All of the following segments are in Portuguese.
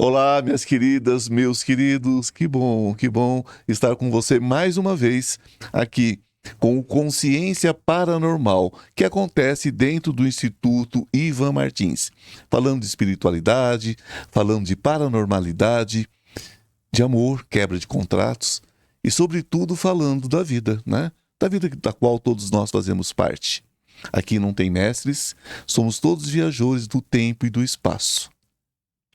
Olá, minhas queridas, meus queridos, que bom estar com você mais uma vez aqui com o Consciência Paranormal, que acontece dentro do Instituto Ivan Martins, falando de espiritualidade, falando de paranormalidade, de amor, quebra de contratos e, sobretudo, falando da vida, né? Da vida da qual todos nós fazemos parte. Aqui não tem mestres, somos todos viajores do tempo e do espaço.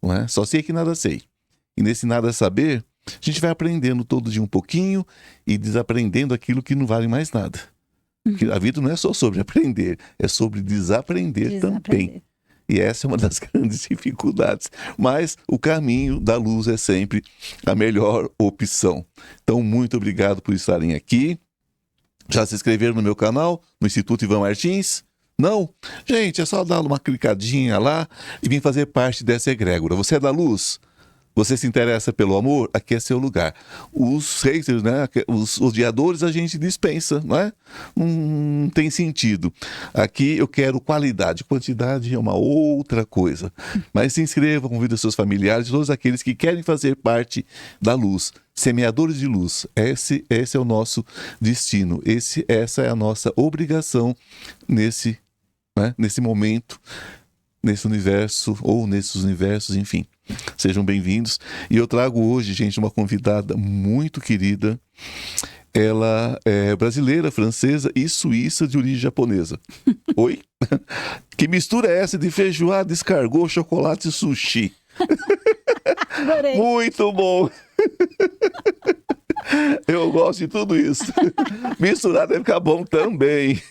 Não é? Só sei que nada sei. E nesse nada saber, a gente vai aprendendo todo dia um pouquinho e desaprendendo aquilo que não vale mais nada. Porque a vida não é só sobre aprender, é sobre desaprender também. E essa é uma das grandes dificuldades. Mas o caminho da luz é sempre a melhor opção. Então, muito obrigado por estarem aqui. Já se inscreveram no meu canal, no Instituto Ivan Martins? Não? Gente, é só dar uma clicadinha lá e vir fazer parte dessa egrégora. Você é da luz? Você se interessa pelo amor? Aqui é seu lugar. Os haters, né? Os odiadores a gente dispensa, não é? Não tem sentido. Aqui eu quero qualidade. Quantidade é uma outra coisa. Mas se inscreva, convida seus familiares, todos aqueles que querem fazer parte da luz. Semeadores de luz. Esse é o nosso destino. Essa é a nossa obrigação nesse momento, nesse universo ou nesses universos, enfim. Sejam bem-vindos. E eu trago hoje, gente, uma convidada muito querida. Ela é brasileira, francesa e suíça de origem japonesa. Oi? Que mistura é essa de feijoada, escargot, chocolate e sushi? Adorei. Muito bom! Eu gosto de tudo isso. Misturar deve ficar bom também.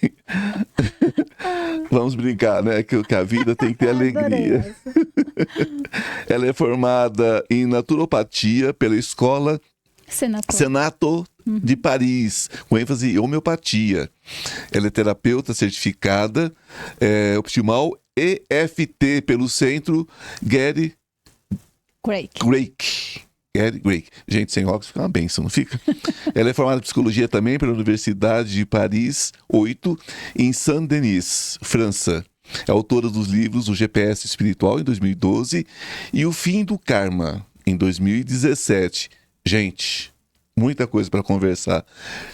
Vamos brincar, né? Que a vida tem que ter alegria. Ela é formada em naturopatia pela escola Senato de Paris, com ênfase em homeopatia. Ela é terapeuta certificada, optimal EFT pelo Centro Gary Craig. Gente, sem óculos fica uma benção, não fica? Ela é formada em psicologia também pela Universidade de Paris 8, em Saint-Denis, França. É autora dos livros O GPS Espiritual, em 2012, e O Fim do Karma, em 2017. Gente, muita coisa para conversar.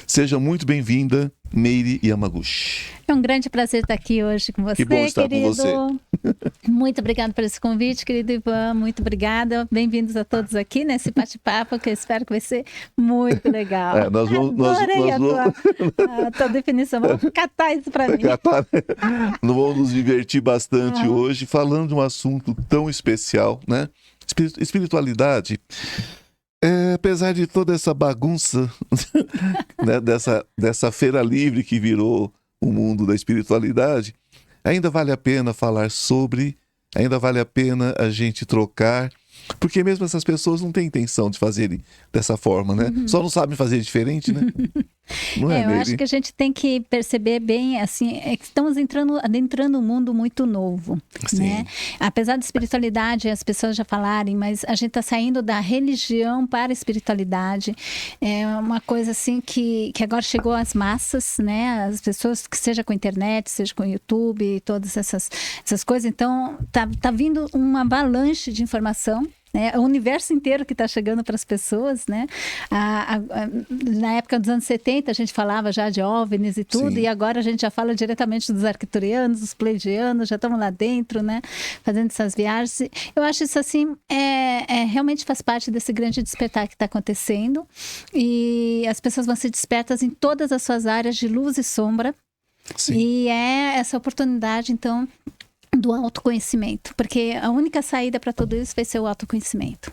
Seja muito bem-vinda, Meire Yamaguchi. É um grande prazer estar aqui hoje com você, que bom estar querido. Com você. Muito obrigada por esse convite, querido Ivan. Muito obrigada. Bem-vindos a todos aqui nesse bate-papo, que eu espero que vai ser muito legal. Adorei a tua definição. Vamos catar isso para mim. Nós vamos nos divertir bastante hoje, falando de um assunto tão especial, né? Espiritualidade. Apesar de toda essa bagunça, né, dessa feira livre que virou o mundo da espiritualidade, ainda vale a pena falar sobre, ainda vale a pena a gente trocar, porque mesmo essas pessoas não têm intenção de fazerem dessa forma, né? Só não sabem fazer diferente, né? Não é, eu acho que a gente tem que perceber bem, assim, que estamos adentrando um mundo muito novo, né? Apesar da espiritualidade, as pessoas já falarem, mas a gente está saindo da religião para a espiritualidade. É uma coisa assim que agora chegou às massas, né? As pessoas, que seja com a internet, seja com o YouTube, todas essas coisas. Então, tá vindo uma avalanche de informação. O universo inteiro que está chegando para as pessoas, né? Na época dos anos 70, a gente falava já de OVNIs e tudo, e agora a gente já fala diretamente dos arcturianos, dos pleiadianos, já estamos lá dentro, né? Fazendo essas viagens. Eu acho isso assim, realmente faz parte desse grande despertar que está acontecendo, e as pessoas vão ser despertas em todas as suas áreas de luz e sombra. Sim. E é essa oportunidade, então, do autoconhecimento, porque a única saída para tudo isso vai ser o autoconhecimento.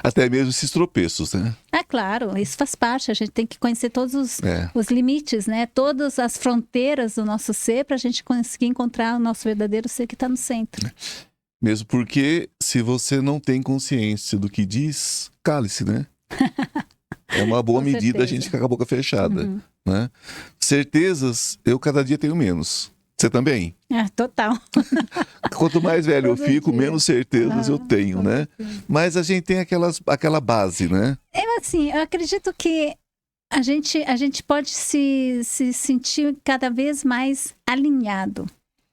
Até mesmo esses tropeços, né? Claro, isso faz parte, a gente tem que conhecer todos os limites, né? Todas as fronteiras do nosso ser, para a gente conseguir encontrar o nosso verdadeiro ser que está no centro. Mesmo porque, se você não tem consciência do que diz, cale-se, né? É uma boa medida a gente ficar com a boca fechada, né? Certezas, eu cada dia tenho menos. Você também? Total. Quanto mais velho eu fico, menos certezas eu tenho, né? Mas a gente tem aquela base, né? Eu acredito que a gente pode se sentir cada vez mais alinhado,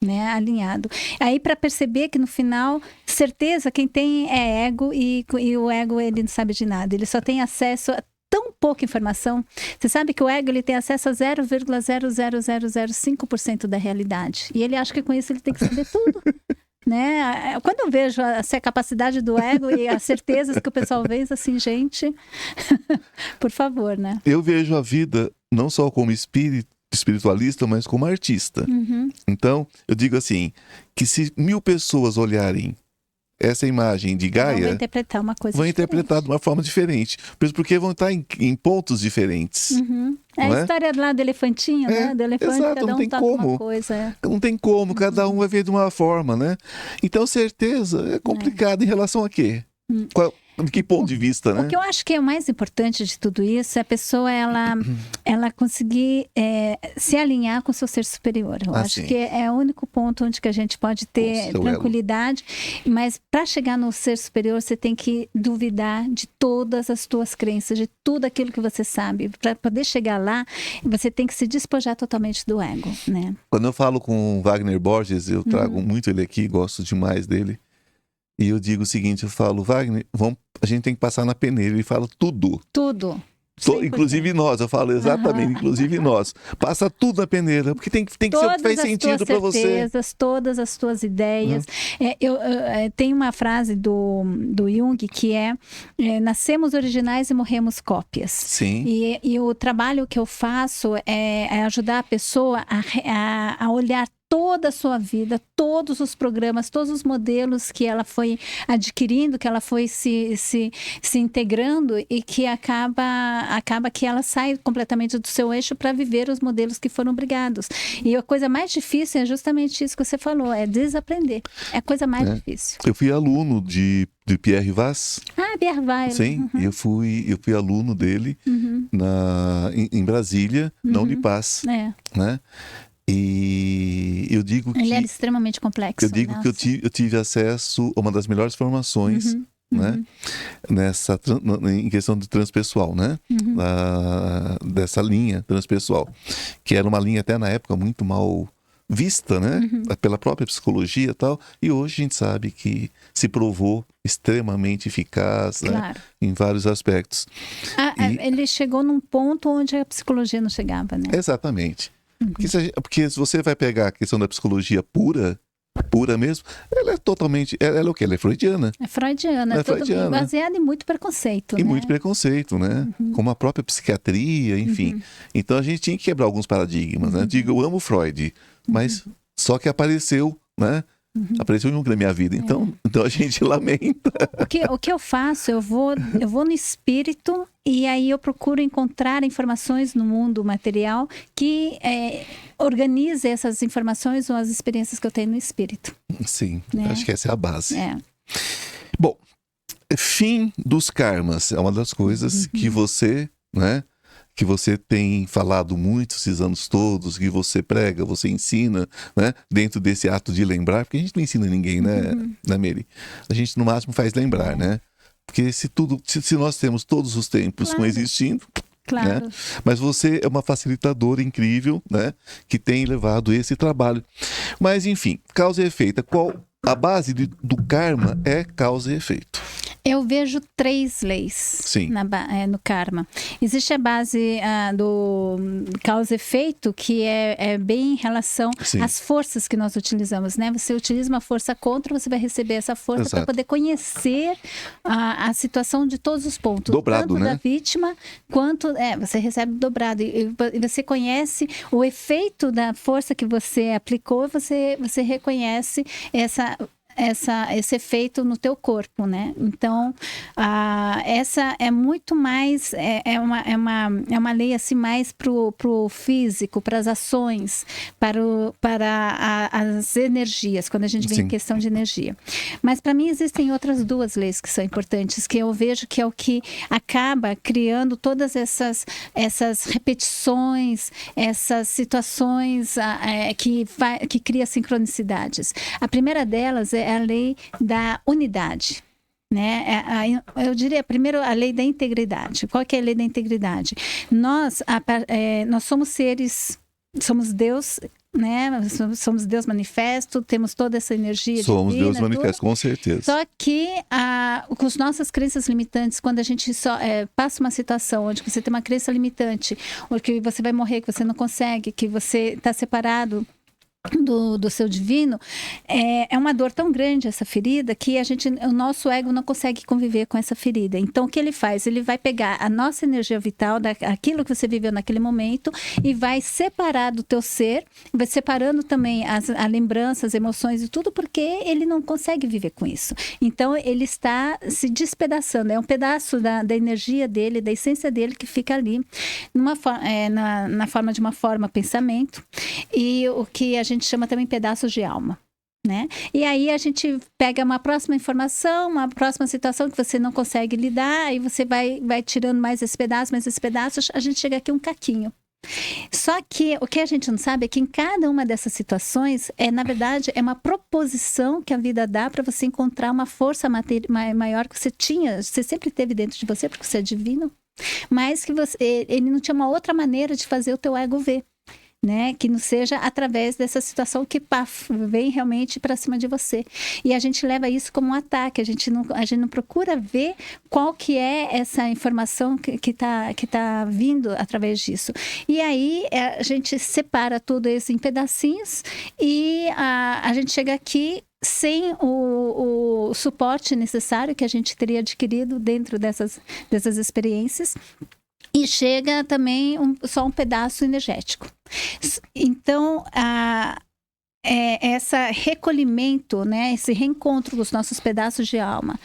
né? Alinhado. Aí para perceber que no final, certeza, quem tem é ego e o ego ele não sabe de nada. Ele só tem acesso a tão pouca informação. Você sabe que o ego ele tem acesso a 0,00005% da realidade. E ele acha que com isso ele tem que saber tudo. Né? Quando eu vejo a capacidade do ego e as certezas que o pessoal vê, assim, gente, por favor, né? Eu vejo a vida não só como espiritualista, mas como artista. Então, eu digo assim, que se 1000 pessoas olharem essa imagem de Gaia, vão interpretar uma coisa vão diferente. interpretar de uma forma diferente. Porque vão estar em pontos diferentes. É a história lá do elefantinho, né? Do elefante, exato, cada não um tem toca como. uma coisa. Não tem como, cada um vai ver de uma forma, né? Então, certeza é complicado em relação a quê? De que ponto de vista, né? O que eu acho que é o mais importante de tudo isso é a pessoa, ela conseguir se alinhar com o seu ser superior. Eu acho que é o único ponto onde que a gente pode ter tranquilidade. Mas para chegar no ser superior, você tem que duvidar de todas as tuas crenças, de tudo aquilo que você sabe. Para poder chegar lá, você tem que se despojar totalmente do ego, né? Quando eu falo com Wagner Borges, eu trago muito ele aqui, gosto demais dele. E eu digo o seguinte, eu falo, Wagner, a gente tem que passar na peneira. Ele fala tudo. Tudo. Inclusive nós, eu falo exatamente, inclusive nós. Passa tudo na peneira, porque tem que ser o que faz sentido para você. Todas as tuas ideias. Tem uma frase do Jung que nascemos originais e morremos cópias. Sim. E o trabalho que eu faço é ajudar a pessoa a olhar toda a sua vida, todos os programas, todos os modelos que ela foi adquirindo, que ela foi se integrando e que acaba que ela sai completamente do seu eixo para viver os modelos que foram obrigados. E a coisa mais difícil é justamente isso que você falou, é desaprender. É a coisa mais difícil. Eu fui aluno de Pierre Vaz. Pierre Vaz. Sim, eu fui aluno dele em Brasília, na Unipaz. Né? E eu digo que... Ele era extremamente complexo. Eu digo que eu tive acesso a uma das melhores formações, né? Em questão de transpessoal, né? Dessa linha transpessoal. Que era uma linha até na época muito mal vista, né? Pela própria psicologia e tal. E hoje a gente sabe que se provou extremamente eficaz, né? Em vários aspectos. Ele chegou num ponto onde a psicologia não chegava, né? Exatamente. Porque se você vai pegar a questão da psicologia pura mesmo, ela é totalmente... Ela é o quê? Ela é freudiana. É freudiana. Baseada em muito preconceito, né? Muito preconceito, né? Como a própria psiquiatria, enfim. Então a gente tinha que quebrar alguns paradigmas, né? Digo, eu amo Freud, mas só que apareceu, né? Apareceu Jung na minha vida, então a gente lamenta. O que eu faço, eu vou no espírito e aí eu procuro encontrar informações no mundo material que organize essas informações ou as experiências que eu tenho no espírito. Sim, acho que essa é a base. Bom, fim dos karmas é uma das coisas que você, né? Que você tem falado muito esses anos todos, que você prega, você ensina, né? Dentro desse ato de lembrar, porque a gente não ensina ninguém, né, Mary? A gente no máximo faz lembrar, né? Porque se nós temos todos os tempos coexistindo, né? Mas você é uma facilitadora incrível, né? Que tem levado esse trabalho. Mas enfim, causa e efeito. A base do karma é causa e efeito. Eu vejo 3 leis no karma. Existe a base do causa e efeito, que é bem em relação às forças que nós utilizamos, né? Você utiliza uma força contra, você vai receber essa força para poder conhecer a situação de todos os pontos. Dobrado, tanto né? da vítima, quanto... você recebe dobrado. E você conhece o efeito da força que você aplicou, você reconhece esse efeito no teu corpo, né? Então, essa é muito mais, é uma lei assim mais pro físico, para as ações, para as energias, quando a gente vem em questão de energia. Mas para mim existem outras 2 leis que são importantes, que eu vejo que é o que acaba criando todas essas repetições, essas situações que cria sincronicidades. A primeira delas é a lei da unidade, né? Eu diria primeiro a lei da integridade. Qual que é a lei da integridade? Nós somos seres, somos Deus né? Somos Deus manifesto, temos toda essa energia Somos divina, Deus manifesto, com certeza. Só que com as nossas crenças limitantes, quando a gente passa uma situação onde você tem uma crença limitante, ou que você vai morrer, que você não consegue, que você está separado do seu divino, é uma dor tão grande essa ferida que o nosso ego não consegue conviver com essa ferida. Então o que ele faz? Ele vai pegar a nossa energia vital, aquilo que você viveu naquele momento, e vai separar do teu ser, vai separando também a lembrança, as emoções e tudo, porque ele não consegue viver com isso. Então ele está se despedaçando, é um pedaço da energia dele, da essência dele, que fica ali na forma de uma forma pensamento, e o que a gente chama também pedaços de alma, né? E aí a gente pega uma próxima informação, uma próxima situação que você não consegue lidar, e você vai tirando mais esse pedaço, a gente chega aqui um caquinho. Só que o que a gente não sabe é que em cada uma dessas situações, na verdade, é uma proposição que a vida dá para você encontrar uma força maior que você sempre teve dentro de você, porque você é divino, mas que ele não tinha uma outra maneira de fazer o teu ego ver. Né? Que não seja através dessa situação que vem realmente para cima de você. E a gente leva isso como um ataque, a gente não procura ver qual que é essa informação que tá vindo através disso. E aí a gente separa tudo isso em pedacinhos, e a gente chega aqui sem o suporte necessário que a gente teria adquirido dentro dessas experiências. E chega também só um pedaço energético. Então, esse recolhimento, né, esse reencontro com os nossos pedaços de alma,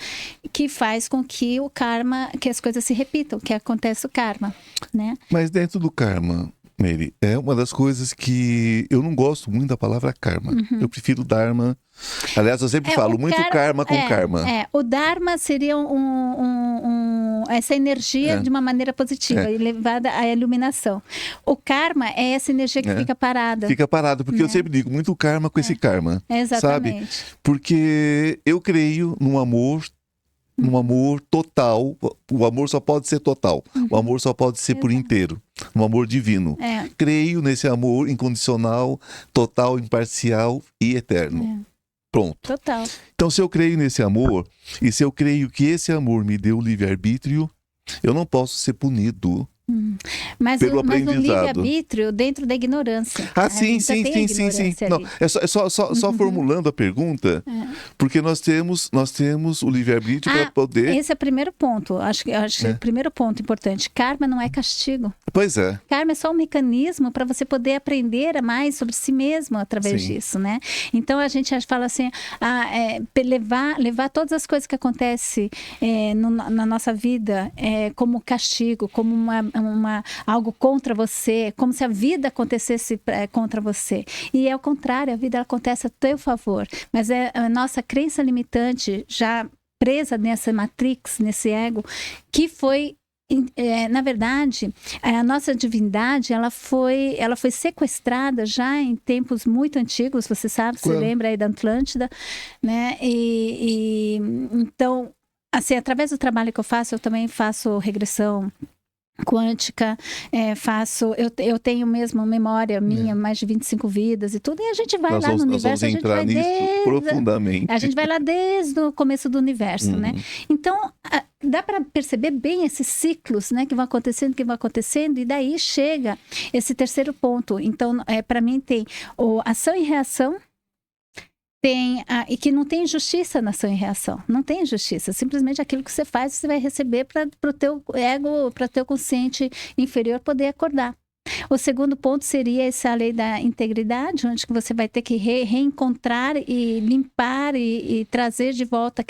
que faz com que o karma, que as coisas se repitam, que acontece o karma, né? Mas dentro do karma, Mary, é uma das coisas que eu não gosto muito da palavra karma. Eu prefiro dharma. Aliás, eu sempre falo muito karma com karma. O dharma seria essa energia de uma maneira positiva e levada à iluminação. O karma é essa energia que fica parada. Fica parado, porque eu sempre digo muito karma com esse karma. Exatamente. Sabe? Porque eu creio num amor total. O amor só pode ser total. O amor só pode ser por inteiro. Um amor divino. Creio nesse amor incondicional, total, imparcial e eterno. Pronto. Total. Então, se eu creio nesse amor, e se eu creio que esse amor me deu livre-arbítrio, eu não posso ser punido mas pelo o aprendizado. livre-arbítrio dentro da ignorância. Sim. Não, é só formulando a pergunta, porque nós temos o livre-arbítrio para poder... Esse é o primeiro ponto. Acho que é o primeiro ponto importante. Karma não é castigo. Pois é. Karma é só um mecanismo para você poder aprender mais sobre si mesmo através disso, né? Então a gente fala assim, levar todas as coisas que acontecem na nossa vida como castigo, como algo contra você, como se a vida acontecesse contra você. E é o contrário, a vida acontece a teu favor. Mas é a nossa crença limitante, já presa nessa matrix, nesse ego, que foi... na verdade, a nossa divindade, ela foi sequestrada já em tempos muito antigos, você sabe, você lembra aí da Atlântida, né? Então, assim, através do trabalho que eu também faço regressão quântica, eu tenho mesmo memória minha, mais de 25 vidas e tudo, e a gente vai lá no universo, a gente vai profundamente. A gente vai lá desde o começo do universo, né? Então, dá para perceber bem esses ciclos, né, que vão acontecendo, e daí chega esse terceiro ponto. Então, para mim tem ação e reação, e que não tem justiça na ação e reação. Não tem justiça. Simplesmente aquilo que você faz, você vai receber para o teu ego, para o teu consciente inferior poder acordar. O segundo ponto seria essa lei da integridade, onde que você vai ter que reencontrar e limpar e trazer de volta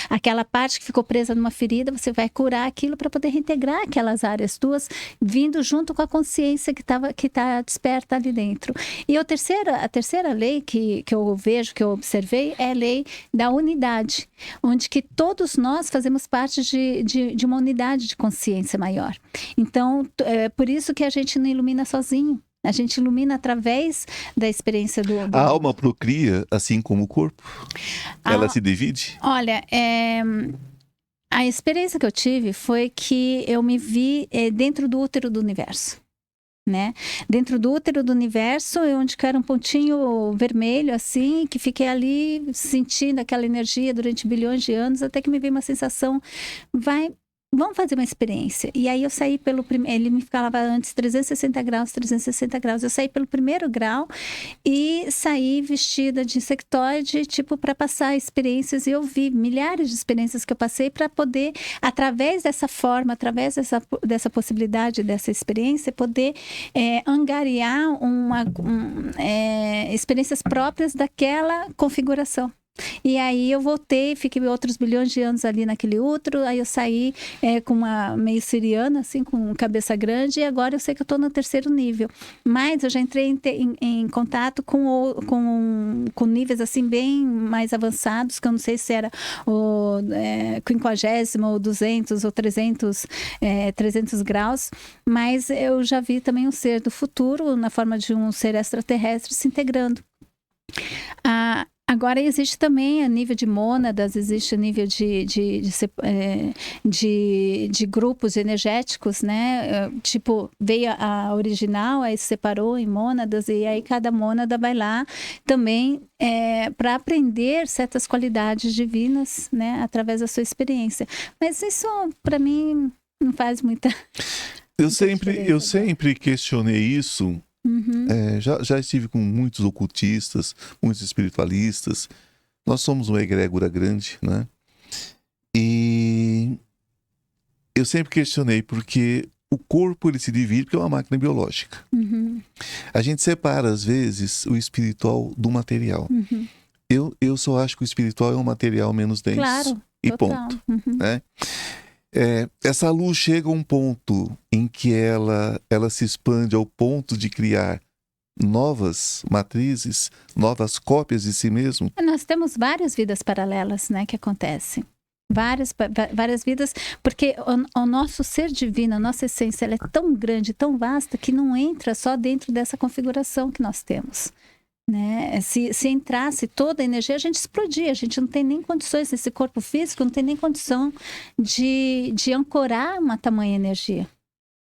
aquela parte que ficou presa numa ferida. Você vai curar aquilo para poder reintegrar aquelas áreas tuas, vindo junto com a consciência que tá desperta ali dentro. E a terceira lei que eu vejo, que eu observei, é a lei da unidade, onde que todos nós fazemos parte de uma unidade de consciência maior. Então, por isso que a gente não ilumina sozinho. A gente ilumina através da experiência do... A alma procria assim como o corpo? Ela se divide? Olha, a experiência que eu tive foi que eu me vi dentro do útero do universo. né? Dentro do útero do universo, onde era um pontinho vermelho, assim, que fiquei ali sentindo aquela energia durante bilhões de anos, até que me veio uma sensação, vamos fazer uma experiência. E aí eu saí pelo primeiro, ele me falava antes 360 graus, 360 graus. Eu saí pelo primeiro grau e saí vestida de insectoide, tipo, para passar experiências. E eu vi milhares de experiências que eu passei para poder, através dessa forma, através dessa possibilidade, dessa experiência, poder angariar experiências próprias daquela configuração. E aí eu voltei, fiquei outros bilhões de anos ali naquele útero, aí eu saí com uma meio siriana, assim, com cabeça grande, e agora eu sei que eu estou no 3º nível. Mas eu já entrei em contato com níveis, assim, bem mais avançados, que eu não sei se era o 50º, ou 200, ou 300 graus, mas eu já vi também um ser do futuro, na forma de um ser extraterrestre, se integrando. Agora existe também a nível de mônadas, existe a nível de grupos energéticos, né? Tipo, veio a original, aí se separou em mônadas, e aí cada mônada vai lá também para aprender certas qualidades divinas, né? Através da sua experiência. Mas isso, para mim, não faz muita... Eu sempre questionei isso. Uhum. Já estive com muitos ocultistas, muitos espiritualistas. Nós somos uma egrégora grande, né? E eu sempre questionei porque o corpo ele se divide porque é uma máquina biológica. Uhum. A gente separa às vezes o espiritual do material. Uhum. Eu só acho que o espiritual é um material menos denso. Claro, e total. ponto. Uhum. Né? Essa luz chega a um ponto em que ela se expande ao ponto de criar novas matrizes, novas cópias de si mesmo. Nós temos várias vidas paralelas, né, que acontecem. Várias vidas, porque o nosso ser divino, a nossa essência, ela é tão grande, tão vasta, que não entra só dentro dessa configuração que nós temos. Né? Se entrasse toda a energia, a gente explodia, a gente não tem nem condições, nesse corpo físico, não tem nem condição de ancorar uma tamanha energia.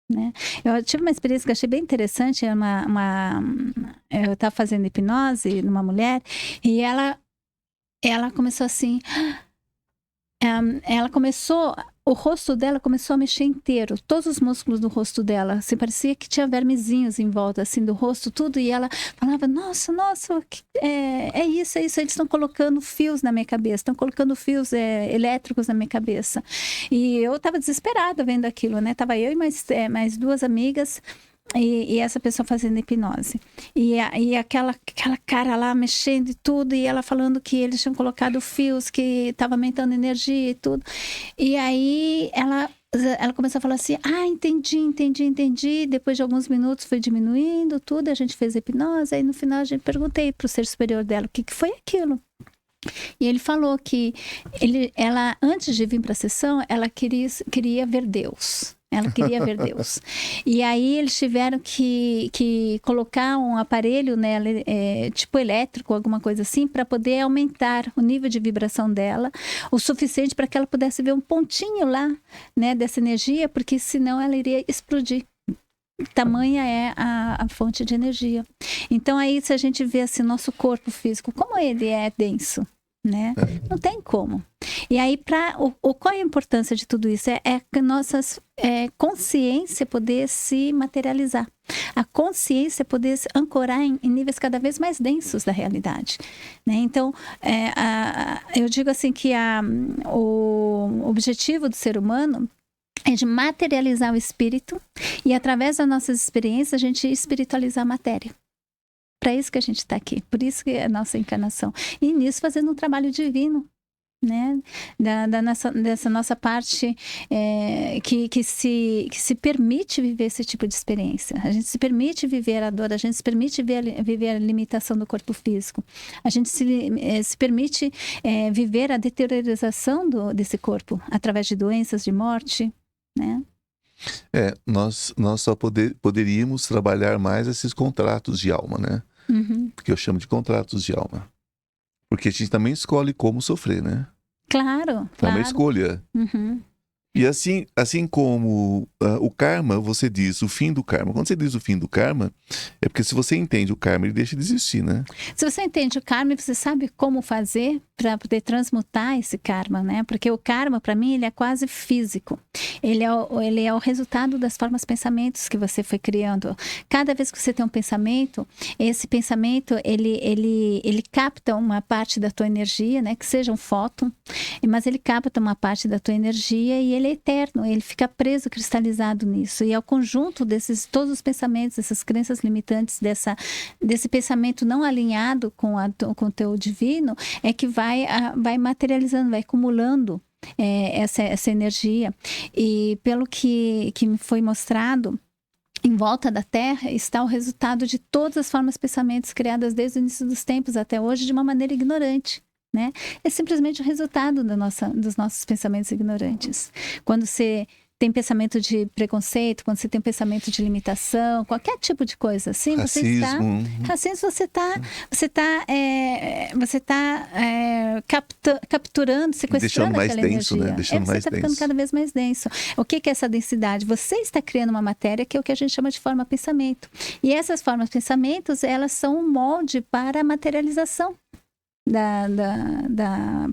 Né? Eu tive uma experiência que eu achei bem interessante, eu estava fazendo hipnose numa mulher, e ela começou assim, o rosto dela começou a mexer inteiro, todos os músculos do rosto dela, assim, parecia que tinha vermezinhos em volta, assim, do rosto, tudo, e ela falava, nossa, é isso, eles estão colocando fios na minha cabeça, estão colocando fios elétricos na minha cabeça, e eu estava desesperada vendo aquilo, né, tava eu e mais 2 amigas, e essa pessoa fazendo hipnose. E aquela cara lá mexendo e tudo, e ela falando que eles tinham colocado fios, que estava aumentando energia e tudo. E aí ela começou a falar assim, entendi. Depois de alguns minutos foi diminuindo tudo, a gente fez hipnose, aí no final a gente perguntei para o ser superior dela o que foi aquilo. E ele falou que ela, antes de vir para a sessão, ela queria ver Deus. Ela queria ver Deus. E aí eles tiveram que colocar um aparelho nela, tipo elétrico, alguma coisa assim, para poder aumentar o nível de vibração dela, o suficiente para que ela pudesse ver um pontinho lá, né, dessa energia, porque senão ela iria explodir. Tamanha é a fonte de energia. Então aí, se a gente vê assim, nosso corpo físico, como ele é denso, né? Não tem como. E aí, qual é a importância de tudo isso? É que nossa consciência poder se materializar. A consciência poder se ancorar em níveis cada vez mais densos da realidade. Né? Então, eu digo assim que o objetivo do ser humano é de materializar o espírito e, através das nossas experiências, a gente espiritualizar a matéria. Para isso que a gente está aqui, por isso que é a nossa encarnação. E nisso fazendo um trabalho divino, né? Dessa nossa parte que se permite viver esse tipo de experiência. A gente se permite viver a dor, a gente se permite viver a limitação do corpo físico. A gente se permite viver a deteriorização desse corpo, através de doenças, de morte, né? Nós só poderíamos trabalhar mais esses contratos de alma, né? Uhum. Porque eu chamo de contratos de alma. Porque a gente também escolhe como sofrer, né? Claro. É uma escolha. Uhum. E assim como o karma, você diz o fim do karma. Quando você diz o fim do karma, é porque se você entende o karma, ele deixa de existir, né? Se você entende o karma, você sabe como fazer para poder transmutar esse karma, né? Porque o karma, para mim, ele é quase físico. Ele é o resultado das formas pensamentos que você foi criando. Cada vez que você tem um pensamento, esse pensamento, ele capta uma parte da tua energia, né? Que seja um fóton, mas ele capta uma parte da tua energia e ele é eterno, ele fica preso, cristalizado nisso. E é o conjunto todos os pensamentos, essas crenças limitantes, desse pensamento não alinhado com o teu divino, é que vai materializando, vai acumulando essa energia. E pelo que me foi mostrado, em volta da Terra está o resultado de todas as formas de pensamentos criadas desde o início dos tempos até hoje de uma maneira ignorante. Né? É simplesmente o resultado dos nossos pensamentos ignorantes. Quando você tem pensamento de preconceito, quando você tem pensamento de limitação, qualquer tipo de coisa assim, racismo. Você está capturando, sequestrando aquela denso, energia. Né? Deixando você está ficando cada vez mais denso. O que é essa densidade? Você está criando uma matéria que é o que a gente chama de forma pensamento. E essas formas pensamentos, elas são um molde para a materialização.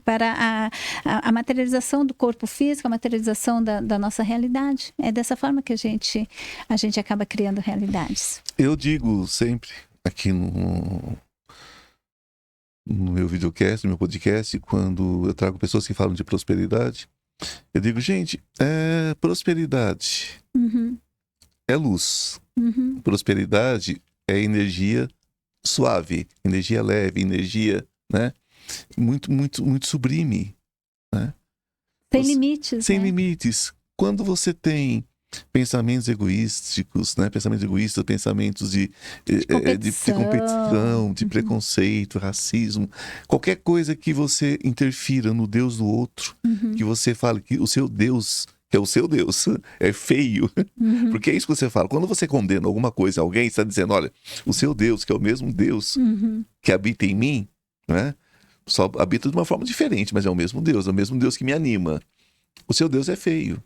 Para a materialização do corpo físico, a materialização da nossa realidade. É dessa forma que a gente acaba criando realidades. Eu digo sempre aqui no meu videocast, no meu podcast, quando eu trago pessoas que falam de prosperidade, eu digo, gente, prosperidade é luz. Prosperidade é energia suave, energia leve, energia, né? Muito, muito, muito sublime, né? Sem limites. Sem limites. Quando você tem pensamentos egoísticos, né? Pensamentos egoístas, pensamentos de competição, de preconceito, racismo, qualquer coisa que você interfira no Deus do outro, que você fale que o seu Deus, que é o seu Deus, é feio. Porque é isso que você fala. Quando você condena alguma coisa, alguém está dizendo, olha, o seu Deus, que é o mesmo Deus que habita em mim, né? Só habita de uma forma diferente, mas é o mesmo Deus que me anima. O seu Deus é feio.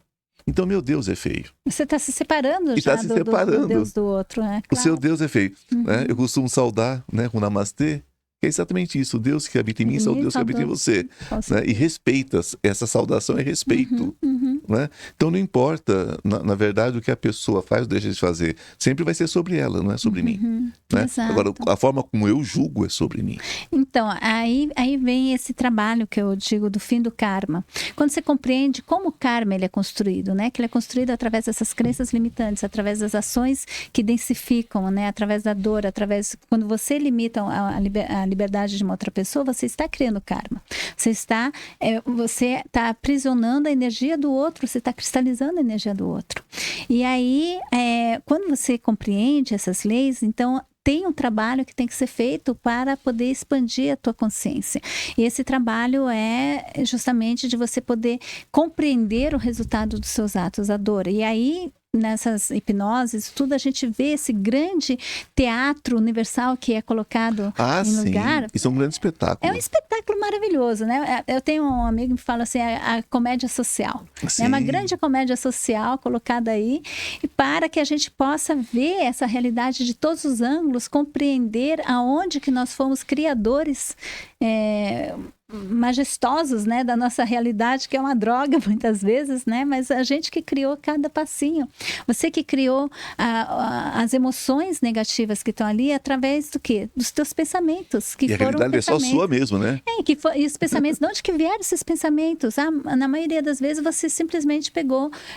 Então, meu Deus é feio. Você está se separando já do Deus do outro, né? Claro. O seu Deus é feio. Né? Eu costumo saudar, né, com Namastê, que é exatamente isso. O Deus que habita em mim é o Deus que habita em você. Né? E respeita, essa saudação é respeito. Né? Então não importa, na verdade, o que a pessoa faz ou deixa de fazer. Sempre vai ser sobre ela, não é sobre mim. Né? Agora, a forma como eu julgo é sobre mim. Então, aí vem esse trabalho que eu digo do fim do karma. Quando você compreende como o karma ele é construído, né? Que ele é construído através dessas crenças limitantes, através das ações que densificam, né? Através da dor, quando você limita a liberdade de uma outra pessoa, você está criando karma. Você está aprisionando a energia do outro, você está cristalizando a energia do outro. E aí, quando você compreende essas leis, então tem um trabalho que tem que ser feito para poder expandir a tua consciência. E esse trabalho é justamente de você poder compreender o resultado dos seus atos, a dor. E aí, nessas hipnoses, tudo a gente vê esse grande teatro universal que é colocado em lugar. Isso é um grande espetáculo. É um espetáculo maravilhoso, né? Eu tenho um amigo que fala assim, a comédia social. É uma grande comédia social colocada aí para que a gente possa ver essa realidade de todos os ângulos, compreender aonde que nós fomos criadores majestosos, né, da nossa realidade, que é uma droga muitas vezes, né, mas a gente que criou cada passinho. Você que criou as emoções negativas que estão ali através do quê? Dos teus pensamentos. Que e a realidade é só sua mesmo, né? E os pensamentos, de onde que vieram esses pensamentos? Na maioria das vezes você simplesmente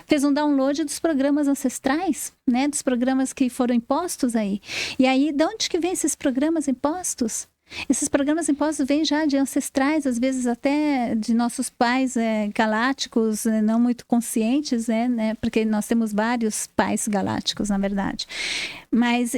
fez um download dos programas ancestrais, né, dos programas que foram impostos aí. E aí, de onde que vem esses programas impostos? Esses programas impostos vêm já de ancestrais, às vezes até de nossos pais galácticos, não muito conscientes, né? Porque nós temos vários pais galácticos, na verdade. Mas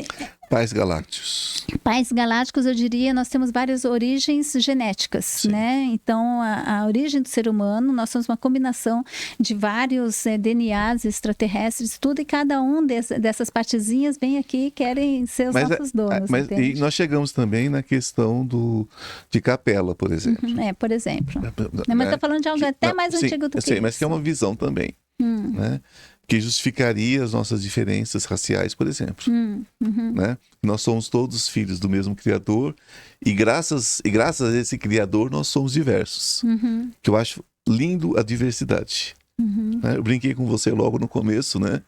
pais galácticos. Pais galácticos, eu diria, nós temos várias origens genéticas, sim, né? Então, a origem do ser humano, nós somos uma combinação de vários DNAs extraterrestres, tudo, e cada um dessas partezinhas vem aqui e querem ser os nossos donos. E nós chegamos também na questão de capela, por exemplo. Por exemplo. Mas estou falando de algo até mais antigo do que isso. Mas que é uma visão também. né? Que justificaria as nossas diferenças raciais, por exemplo. Né? Nós somos todos filhos do mesmo Criador e graças a esse Criador nós somos diversos. Que eu acho lindo a diversidade. Né? Eu brinquei com você logo no começo, né?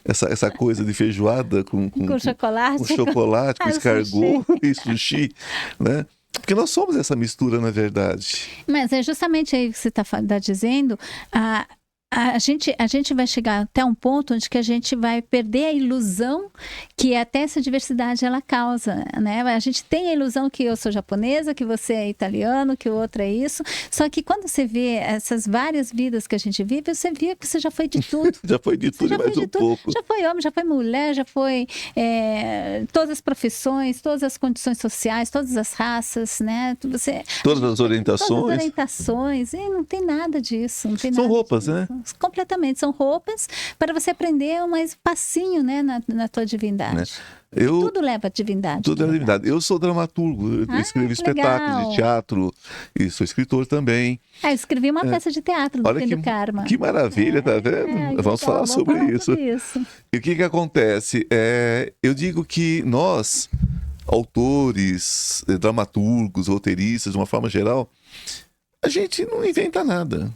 Essa coisa de feijoada com chocolate, com escargot e sushi, né? Porque nós somos essa mistura, na verdade. Mas é justamente aí que você está dizendo, a gente vai chegar até um ponto onde que a gente vai perder a ilusão que até essa diversidade ela causa, né? A gente tem a ilusão que eu sou japonesa, que você é italiano, que o outro é isso. Só que quando você vê essas várias vidas que a gente vive, você vê que você já foi de tudo. Já foi de tudo e mais um pouco. Já foi homem, já foi mulher, já foi todas as profissões, todas as condições sociais, todas as raças, né? Todas as orientações. Todas as orientações. E não tem nada disso. Não tem São nada roupas, disso. né? Completamente, são roupas para você aprender mais passinho, né, na tua divindade. Né? Tudo leva a divindade. Tudo é divindade. Eu sou dramaturgo, eu escrevo espetáculos de teatro e sou escritor também. Eu escrevi uma peça de teatro do Fim do Karma. Que maravilha, tá vendo? Vamos falar sobre isso. E o que acontece? Eu digo que nós, autores, dramaturgos, roteiristas, de uma forma geral, a gente não inventa nada.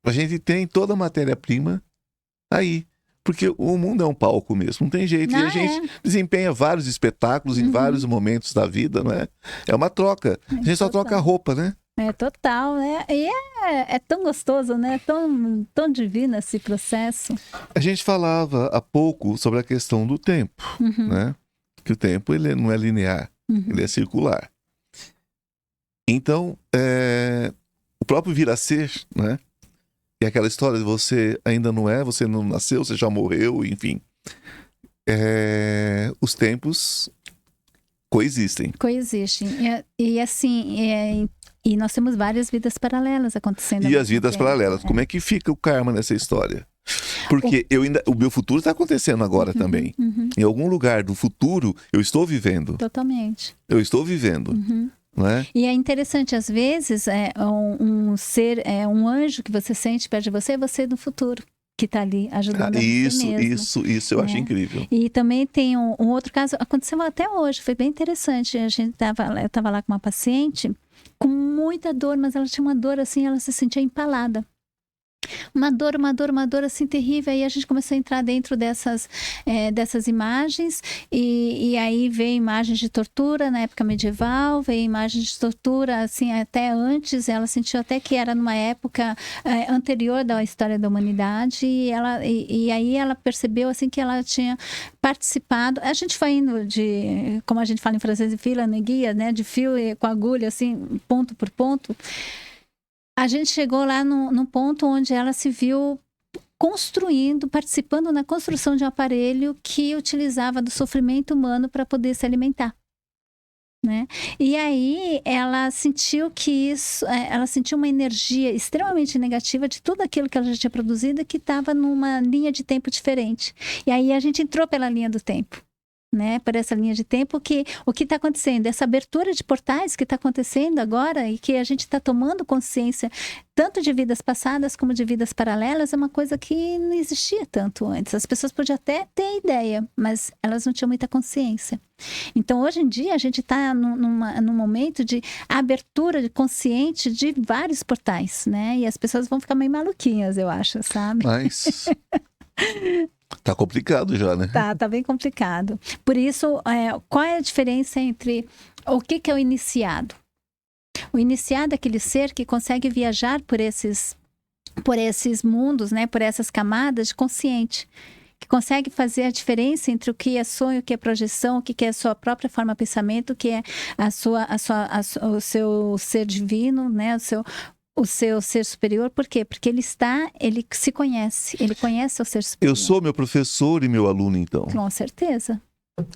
A gente tem toda a matéria-prima aí. Porque o mundo é um palco mesmo, não tem jeito. E a gente desempenha vários espetáculos em vários momentos da vida, não é? É uma troca. A gente só troca a roupa, né? É total, né? E é tão gostoso, né? Tão divino esse processo. A gente falava há pouco sobre a questão do tempo, né? Que o tempo ele não é linear, ele é circular. Então, o próprio vir a ser, né? E aquela história de você ainda não é, você não nasceu, você já morreu, enfim. Os tempos coexistem. Coexistem. E assim, e nós temos várias vidas paralelas acontecendo. E as vidas paralelas. Como é que fica o karma nessa história? Porque o meu futuro está acontecendo agora também. Em algum lugar do futuro, eu estou vivendo. Totalmente. Eu estou vivendo. Não é? E é interessante, às vezes, um ser, um anjo que você sente perto de você, é você do futuro, que está ali ajudando você mesmo. Isso eu acho incrível. E também tem um outro caso, aconteceu até hoje, foi bem interessante. Eu estava lá com uma paciente com muita dor, mas ela tinha uma dor assim, ela se sentia empalada. Uma dor assim terrível. Aí a gente começou a entrar dentro dessas imagens e aí veio imagens de tortura na época medieval, veio imagens de tortura assim até antes. Ela sentiu até que era numa época anterior da história da humanidade e aí ela percebeu assim que ela tinha participado. A gente foi indo como a gente fala em francês, de fila na guia, né, de fio com agulha assim, ponto por ponto. A gente chegou lá num ponto onde ela se viu participando na construção de um aparelho que utilizava do sofrimento humano para poder se alimentar. Né? E aí ela sentiu ela sentiu uma energia extremamente negativa de tudo aquilo que ela já tinha produzido que estava numa linha de tempo diferente. E aí a gente entrou pela linha do tempo. Né, por essa linha de tempo, o que está acontecendo, essa abertura de portais que está acontecendo agora e que a gente está tomando consciência tanto de vidas passadas como de vidas paralelas, é uma coisa que não existia tanto antes. As pessoas podiam até ter ideia, mas elas não tinham muita consciência. Então, hoje em dia, a gente está num momento de abertura consciente de vários portais, né? E as pessoas vão ficar meio maluquinhas, eu acho, sabe? Mas... Tá complicado já, né? Tá bem complicado. Por isso, qual é a diferença entre o que é o iniciado? O iniciado é aquele ser que consegue viajar por esses mundos, né? Por essas camadas de consciente. Que consegue fazer a diferença entre o que é sonho, o que é projeção, o que é a sua própria forma de pensamento, o que é o seu ser divino, né? O seu ser superior. Por quê? Porque ele se conhece, ele conhece o ser superior. Eu sou meu professor e meu aluno, então. Com certeza.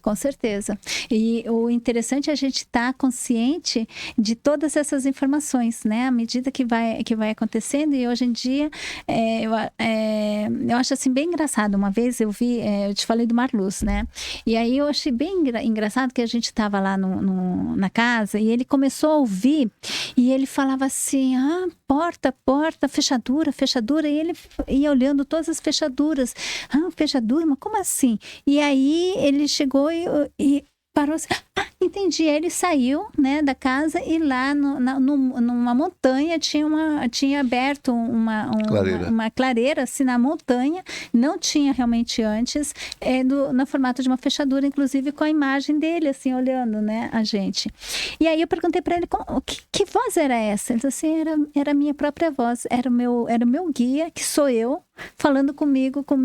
Com certeza. E o interessante é a gente estar consciente de todas essas informações, né? À medida que vai acontecendo. E hoje em dia, eu acho assim bem engraçado. Uma vez eu vi, eu te falei do Marluz, né? E aí eu achei bem engraçado que a gente estava lá na casa e ele começou a ouvir e ele falava assim, porta, fechadura. E ele ia olhando todas as fechaduras. Fechadura? Mas como assim? E aí ele chegou e parou assim, entendi. Aí ele saiu, né, da casa e lá numa montanha tinha aberto uma clareira assim na montanha, não tinha realmente antes, no formato de uma fechadura, inclusive com a imagem dele assim olhando, né, a gente. E aí eu perguntei para ele que voz era essa? Ele disse assim, era a minha própria voz, era o meu guia, que sou eu, falando comigo, com o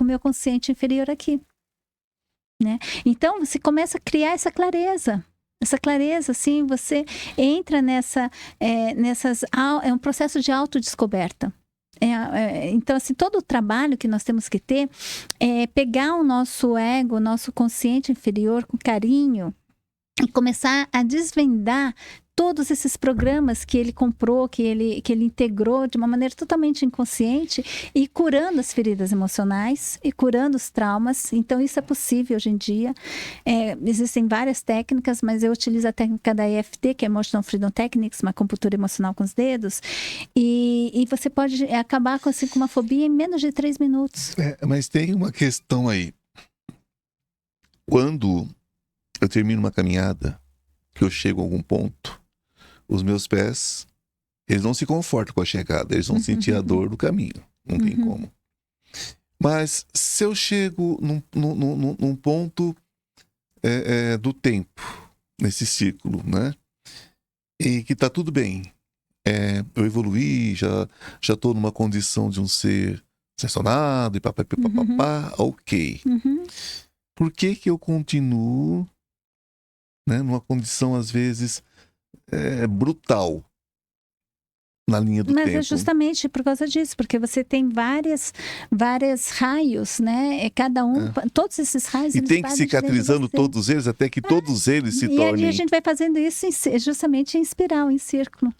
meu consciente inferior aqui. Né? Então você começa a criar essa clareza, assim, você entra é um processo de autodescoberta. Então, assim, todo o trabalho que nós temos que ter é pegar o nosso ego, o nosso consciente inferior com carinho e começar a desvendar todos esses programas que ele comprou, que ele integrou de uma maneira totalmente inconsciente e curando as feridas emocionais e curando os traumas. Então, isso é possível hoje em dia. Existem várias técnicas, mas eu utilizo a técnica da EFT, que é Emotional Freedom Techniques, uma acupuntura emocional com os dedos, e você pode acabar com uma fobia em menos de 3 minutos. Mas tem uma questão aí. Quando eu termino uma caminhada, que eu chego a algum ponto, os meus pés, eles não se confortam com a chegada, eles vão sentir a dor do caminho, não tem como. Mas se eu chego num ponto do tempo, nesse ciclo, né, e que tá tudo bem, eu evoluí, já tô numa condição de um ser sensonado e papapá, ok. Por que eu continuo, né, numa condição às vezes brutal na linha do tempo? Mas é justamente por causa disso, porque você tem vários raios, né? Cada um, todos esses raios. E tem que cicatrizando todos eles até que todos eles se tornem. E a gente vai fazendo isso justamente em espiral, em círculo.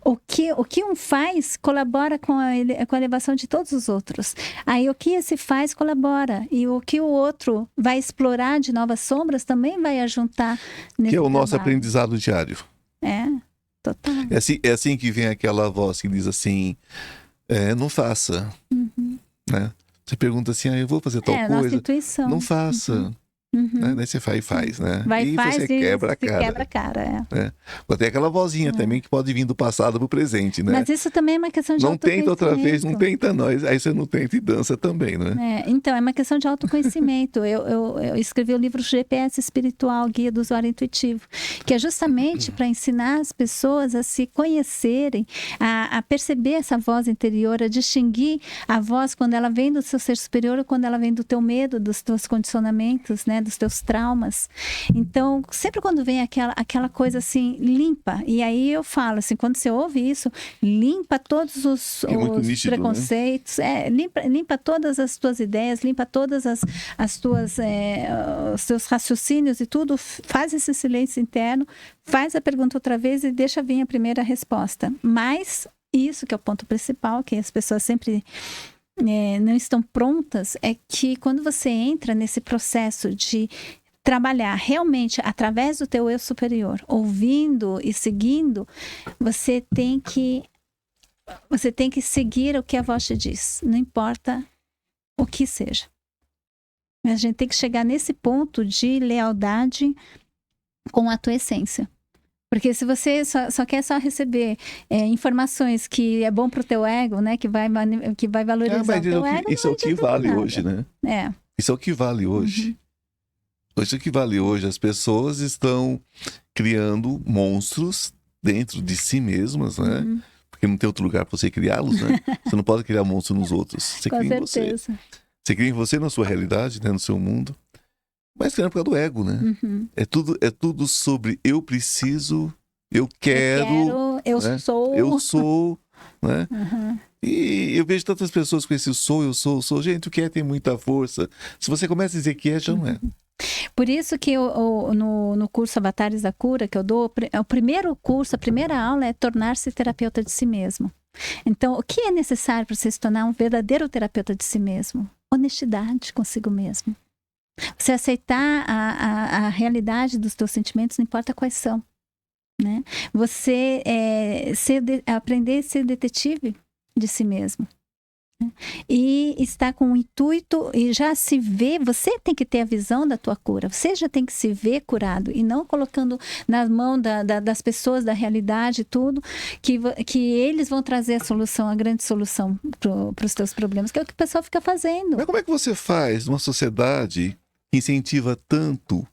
O que um faz colabora com a elevação de todos os outros. Aí o que esse faz colabora. E o que o outro vai explorar de novas sombras também vai ajuntar nesse que é o nosso trabalho. Aprendizado diário. Total. É assim que vem aquela voz que diz assim, não faça. Né? Você pergunta assim, eu vou fazer tal coisa. Nossa intuição. Não faça. Né? Daí você faz, né? E você quebra a cara. Quebra a cara, Tem aquela vozinha também que pode vir do passado pro presente, né? Mas isso também é uma questão de autoconhecimento. Não tenta outra vez, não tenta nós. Aí você não tenta e dança também, né? Então, é uma questão de autoconhecimento. eu escrevi o livro GPS Espiritual, Guia do Usuário Intuitivo, que é justamente para ensinar as pessoas a se conhecerem, a perceber essa voz interior, a distinguir a voz quando ela vem do seu ser superior ou quando ela vem do teu medo, dos teus condicionamentos, né? Dos teus traumas. Então, sempre quando vem aquela coisa assim, limpa. E aí eu falo assim, quando você ouve isso, limpa todos os nítido, preconceitos, né? Limpa todas as tuas ideias, limpa todas as tuas os teus raciocínios e tudo, faz esse silêncio interno, faz a pergunta outra vez e deixa vir a primeira resposta. Mas isso que é o ponto principal, que as pessoas sempre não estão prontas, é que quando você entra nesse processo de trabalhar realmente através do teu eu superior, ouvindo e seguindo, você tem que seguir o que a voz te diz, não importa o que seja. Mas a gente tem que chegar nesse ponto de lealdade com a tua essência. Porque se você só quer receber informações que é bom pro teu ego, né? Que vai valorizar o teu ego. Isso é o que vale hoje, né? Isso é o que vale hoje. Isso é o que vale hoje. As pessoas estão criando monstros dentro de si mesmas, né? Porque não tem outro lugar para você criá-los, né? Você não pode criar monstros nos outros. Você cria em você. Você cria em você, na sua realidade, né? No seu mundo. Mas é por causa do ego, né? É tudo sobre eu preciso, eu quero, eu sou, né? E eu vejo tantas pessoas com esse eu sou. Gente, o que tem muita força. Se você começa a dizer que já não é. Por isso que no curso Avatares da Cura que eu dou, o primeiro curso, a primeira aula é tornar-se terapeuta de si mesmo. Então, o que é necessário para você se tornar um verdadeiro terapeuta de si mesmo? Honestidade consigo mesmo. Você aceitar a realidade dos teus sentimentos, não importa quais são. Né? Você aprender a ser detetive de si mesmo. E está com o intuito e já se vê, você tem que ter a visão da tua cura, você já tem que se ver curado e não colocando nas mãos das pessoas, da realidade, tudo, que eles vão trazer a solução, a grande solução para os teus problemas, que é o que o pessoal fica fazendo. Mas como é que você faz numa sociedade que incentiva tanto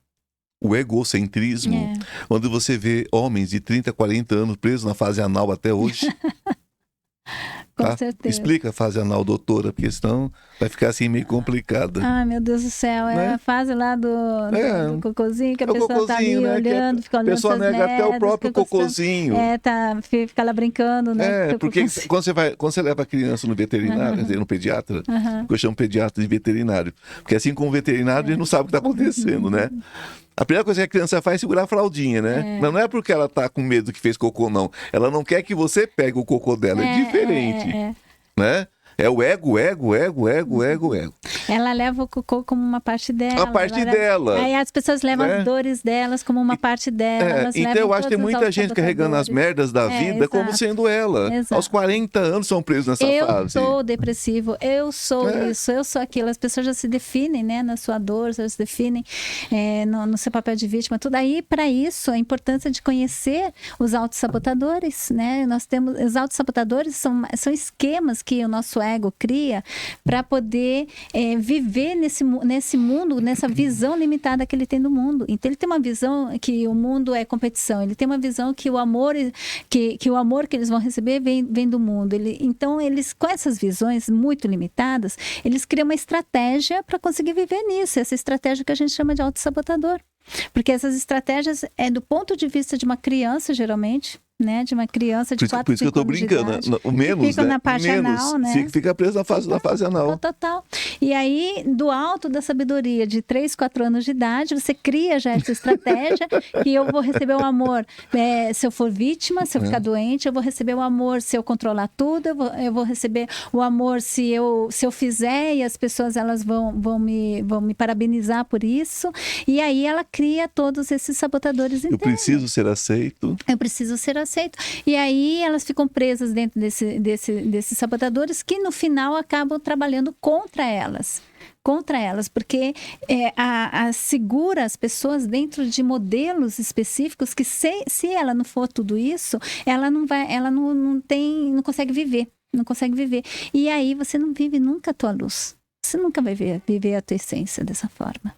o egocentrismo, onde você vê homens de 30, 40 anos presos na fase anal até hoje? Com certeza. Explica a fase anal, doutora, porque senão vai ficar assim meio complicada. Ah, meu Deus do céu, é a fase lá do cocôzinho, que a pessoa tá ali olhando, fica olhando. A pessoa nega até o próprio cocôzinho. Fica lá brincando, né? Porque quando você leva a criança no veterinário, quer dizer, no pediatra, que eu chamo pediatra de veterinário, porque assim como o veterinário, ele não sabe o que está acontecendo, né? A primeira coisa que a criança faz é segurar a fraldinha, né? Mas não é porque ela tá com medo que fez cocô, não. Ela não quer que você pegue o cocô dela. É diferente, né? É o ego. Ela leva o cocô como uma parte dela. A parte dela. Aí as pessoas levam as dores delas como uma parte dela. Então eu acho que tem muita gente carregando as merdas da vida como sendo ela. Exato. Aos 40 anos são presos nessa fase. Eu sou depressivo, eu sou isso, eu sou aquilo. As pessoas já se definem, né, na sua dor, já se definem no seu papel de vítima, tudo. Aí, para isso, a importância de conhecer os autossabotadores, né? Nós temos, os autossabotadores são esquemas que o nosso ego cria para poder viver nesse mundo, nessa visão limitada que ele tem do mundo. Então ele tem uma visão que o mundo é competição, ele tem uma visão que o amor que eles vão receber vem do mundo. Então eles, com essas visões muito limitadas, eles criam uma estratégia para conseguir viver nisso, essa estratégia que a gente chama de autossabotador. Porque essas estratégias do ponto de vista de uma criança, geralmente, né, de uma criança de 4, 5 anos. Por isso que eu estou brincando, o menos, fica na parte anal, né? Fica preso na fase anal. Total. E aí, do alto da sabedoria de 3, 4 anos de idade, você cria já essa estratégia que eu vou receber o amor se eu for vítima, se eu ficar doente, eu vou receber o amor se eu controlar tudo, eu vou receber o amor se eu fizer, e as pessoas elas vão me parabenizar por isso. E aí ela cria todos esses sabotadores internos. Eu preciso ser aceito. Eu preciso ser aceito. E aí elas ficam presas dentro desses sabotadores que no final acabam trabalhando contra elas, porque segura as pessoas dentro de modelos específicos que se ela não for tudo isso, ela não consegue viver, e aí você não vive nunca a tua luz, você nunca vai viver a tua essência dessa forma.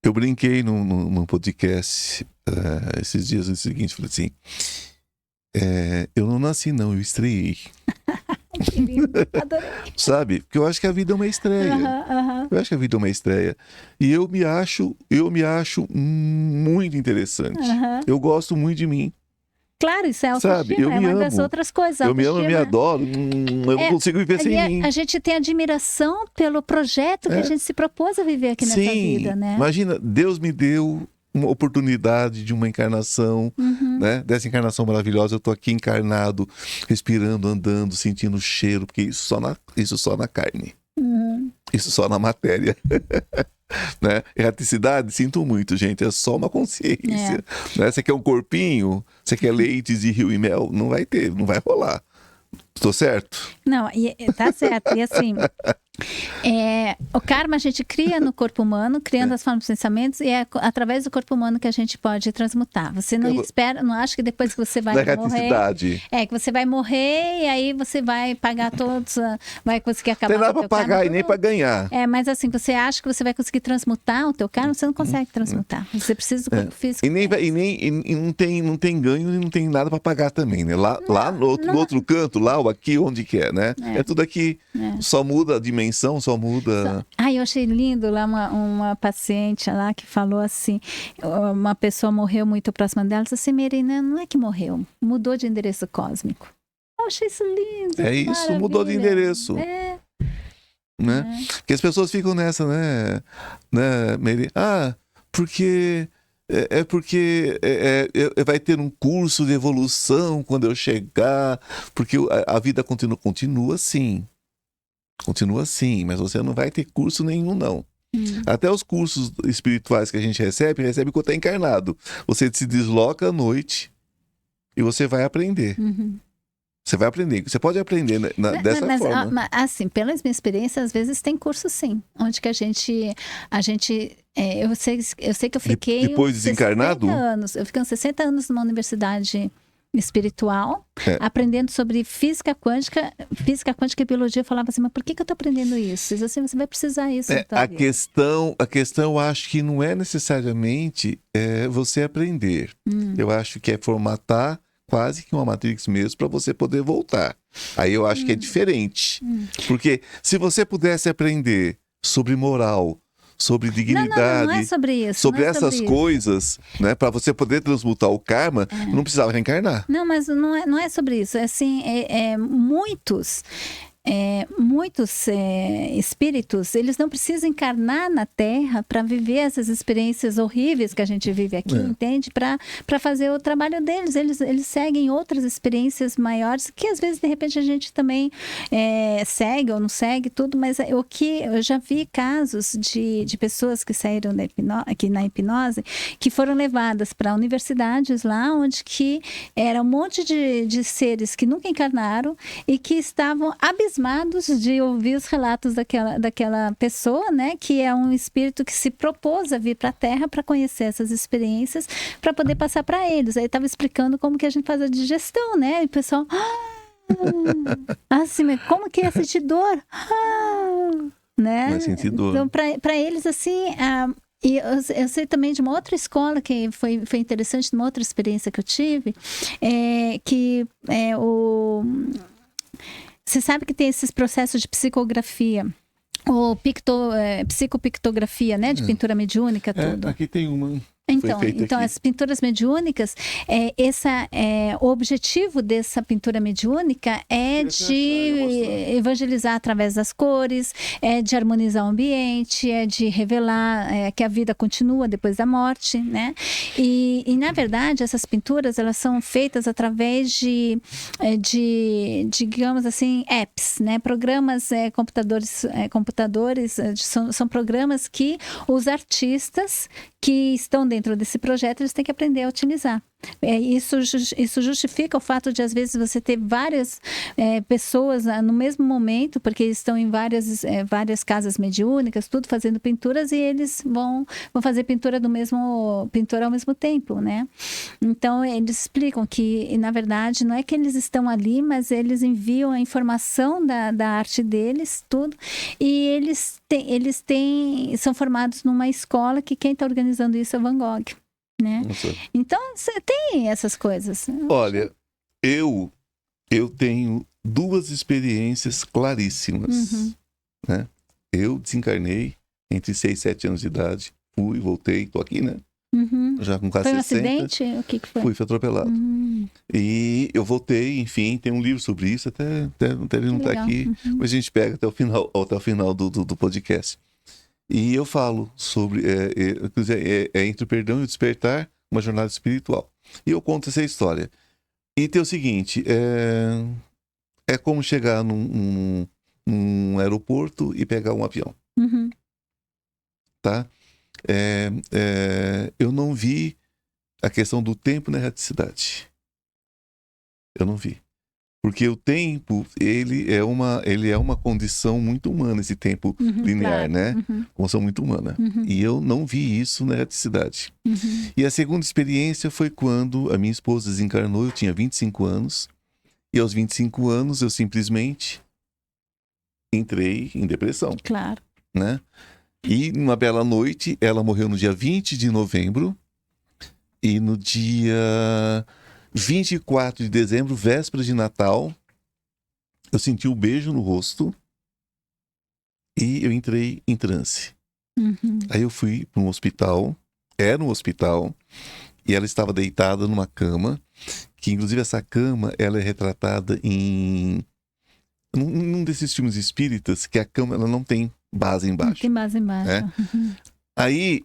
Eu brinquei num podcast esses dias, no seguinte, falei assim, eu não nasci não, eu estreiei. Que lindo, adorei. Sabe? Porque eu acho que a vida é uma estreia. Eu acho que a vida é uma estreia. E eu me acho muito interessante. Eu gosto muito de mim. Claro, isso é autoestima, é uma das outras coisas. Eu me amo, eu me adoro, eu não consigo viver sem mim. A gente tem admiração pelo projeto que a gente se propôs a viver aqui nessa vida, né? Imagina, Deus me deu uma oportunidade de uma encarnação, né? Dessa encarnação maravilhosa, eu tô aqui encarnado, respirando, andando, sentindo o cheiro, porque isso só na carne. Isso só na matéria. Né? Erraticidade, sinto muito, gente, é só uma consciência. Né? Você quer um corpinho, você quer leite de rio e mel, não vai ter, não vai rolar. Tô certo? Não, tá certo. E assim, o karma a gente cria no corpo humano, criando as formas de pensamentos, e é através do corpo humano que a gente pode transmutar. Você não não acha que depois que você vai morrer... que você vai morrer e aí você vai pagar todos, vai conseguir acabar com o teu karma. Não tem nada pra pagar e nem pra ganhar. Mas assim, você acha que você vai conseguir transmutar o teu karma, você não consegue transmutar. Você precisa do corpo físico. E não tem ganho e não tem nada pra pagar também, né? Lá no outro canto, lá ou aqui, onde quer, né? É tudo aqui. Só muda a dimensão, só muda... Eu achei lindo lá uma paciente lá que falou assim, uma pessoa morreu muito próxima dela, disse assim, Merina, não é que morreu, mudou de endereço cósmico. Eu achei isso lindo. Isso, mudou de endereço. né? Porque as pessoas ficam nessa, né, Mary? Porque vai ter um curso de evolução quando eu chegar, porque a vida continua assim. Continua assim, mas você não vai ter curso nenhum, não. Até os cursos espirituais que a gente recebe quando está encarnado. Você se desloca à noite e você vai aprender. Você vai aprender. Você pode aprender dessa forma. Mas, assim, pelas minhas experiências, às vezes tem curso sim. Onde que a gente eu sei que eu fiquei depois desencarnado? 60 anos. Eu fiquei uns 60 anos numa universidade espiritual, aprendendo sobre física quântica e biologia. Eu falava assim, mas por que eu estou aprendendo isso? Diz assim, você vai precisar isso. A questão eu acho que não é necessariamente você aprender. Eu acho que é formatar quase que uma Matrix mesmo para você poder voltar. Aí eu acho que é diferente. Porque se você pudesse aprender sobre moral, sobre dignidade, não é sobre isso, sobre essas coisas, né, para você poder transmutar o karma, não precisava reencarnar. Não, mas não é sobre isso. É assim, muitos espíritos, eles não precisam encarnar na Terra para viver essas experiências horríveis que a gente vive aqui, entende? Para fazer o trabalho deles. Eles seguem outras experiências maiores, que às vezes, de repente, a gente também segue ou não segue tudo, mas o que eu já vi casos de pessoas que saíram aqui na hipnose, que foram levadas para universidades lá, onde que era um monte de seres que nunca encarnaram e que estavam abismados de ouvir os relatos daquela pessoa, né, que é um espírito que se propôs a vir para a Terra para conhecer essas experiências, para poder passar para eles. Aí estava explicando como que a gente faz a digestão, né, e o pessoal, assim, mas como que é sentir dor? Né? Não é sentir dor. Então, para eles, assim, e eu sei também de uma outra escola que foi interessante, de uma outra experiência que eu tive, você sabe que tem esses processos de psicografia, ou psicopictografia, né? De pintura mediúnica, tudo. Aqui tem uma. Então as pinturas mediúnicas, o objetivo dessa pintura mediúnica é de evangelizar através das cores, de harmonizar o ambiente, de revelar que a vida continua depois da morte, né? E na verdade, essas pinturas, elas são feitas através de digamos assim, apps, né? Programas, computadores, são programas que os artistas que estão dentro desse projeto, eles têm que aprender a utilizar. Isso justifica o fato de, às vezes, você ter várias pessoas no mesmo momento, porque eles estão em várias casas mediúnicas, tudo fazendo pinturas, e eles vão fazer pintura ao mesmo tempo, né? Então, eles explicam que, na verdade, não é que eles estão ali, mas eles enviam a informação da arte deles, tudo, e eles são formados numa escola que quem está organizando isso é Van Gogh. Né? Então, você tem essas coisas. Olha, eu tenho duas experiências claríssimas. Né? Eu desencarnei entre 6 e 7 anos de idade. Fui, voltei, tô aqui, né? Já com quase 60. Foi um acidente? O que foi? Fui atropelado. E eu voltei, enfim, tem um livro sobre isso, até ele não está aqui, mas a gente pega até o final do podcast. E eu falo sobre, entre o perdão e o despertar, uma jornada espiritual. E eu conto essa história. E tem o seguinte, é como chegar num aeroporto e pegar um avião. Tá? Eu não vi a questão do tempo na erraticidade. Eu não vi. Porque o tempo, ele é uma condição muito humana, esse tempo linear, claro. Né? Condição muito humana. E eu não vi isso na erraticidade. E a segunda experiência foi quando a minha esposa desencarnou, eu tinha 25 anos. E aos 25 anos eu simplesmente entrei em depressão. Claro. Né? E numa bela noite, ela morreu no dia 20 de novembro. E no dia 24 de dezembro, véspera de Natal, eu senti um beijo no rosto e eu entrei em transe. Aí eu fui para um hospital, era um hospital, e ela estava deitada numa cama, que inclusive essa cama, ela é retratada num desses filmes espíritas, que a cama ela não tem base embaixo. Tem base embaixo. É. Aí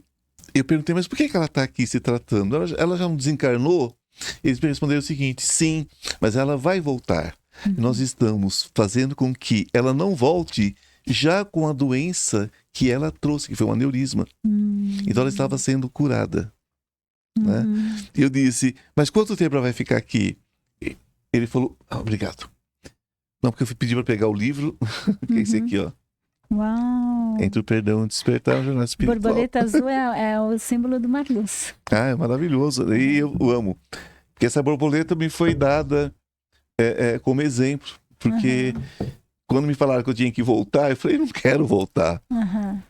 eu perguntei, mas por que ela está aqui se tratando? Ela já não desencarnou? Eles me responderam o seguinte: sim, mas ela vai voltar. E nós estamos fazendo com que ela não volte já com a doença que ela trouxe, que foi um aneurisma. Então ela estava sendo curada. Né? E eu disse, mas quanto tempo ela vai ficar aqui? Ele falou, obrigado. Não, porque eu pedi para pegar o livro, que é esse aqui, ó. Uau! Entre o perdão e o despertar, o jornal espiritual. Borboleta azul é o símbolo do Marluz. É maravilhoso. E eu amo. Porque essa borboleta me foi dada como exemplo. Porque quando me falaram que eu tinha que voltar, eu falei, não quero voltar.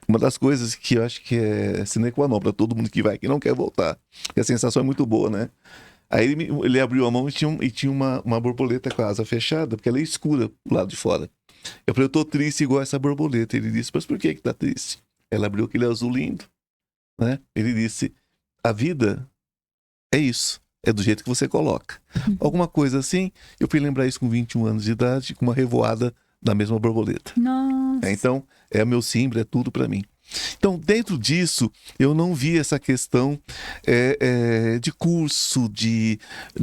Uma das coisas que eu acho que é sine qua non para todo mundo que vai, que não quer voltar. Porque a sensação é muito boa, né? Aí ele abriu a mão e tinha uma borboleta com a asa fechada, porque ela é escura do lado de fora. Eu falei, eu tô triste igual essa borboleta. Ele disse, mas por que tá triste? Ela abriu aquele azul lindo, né? Ele disse, a vida é isso, é do jeito que você coloca. Alguma coisa assim, eu fui lembrar isso com 21 anos de idade, com uma revoada da mesma borboleta. Nossa! Então, é meu símbolo, é tudo para mim. Então, dentro disso, eu não vi essa questão de curso, de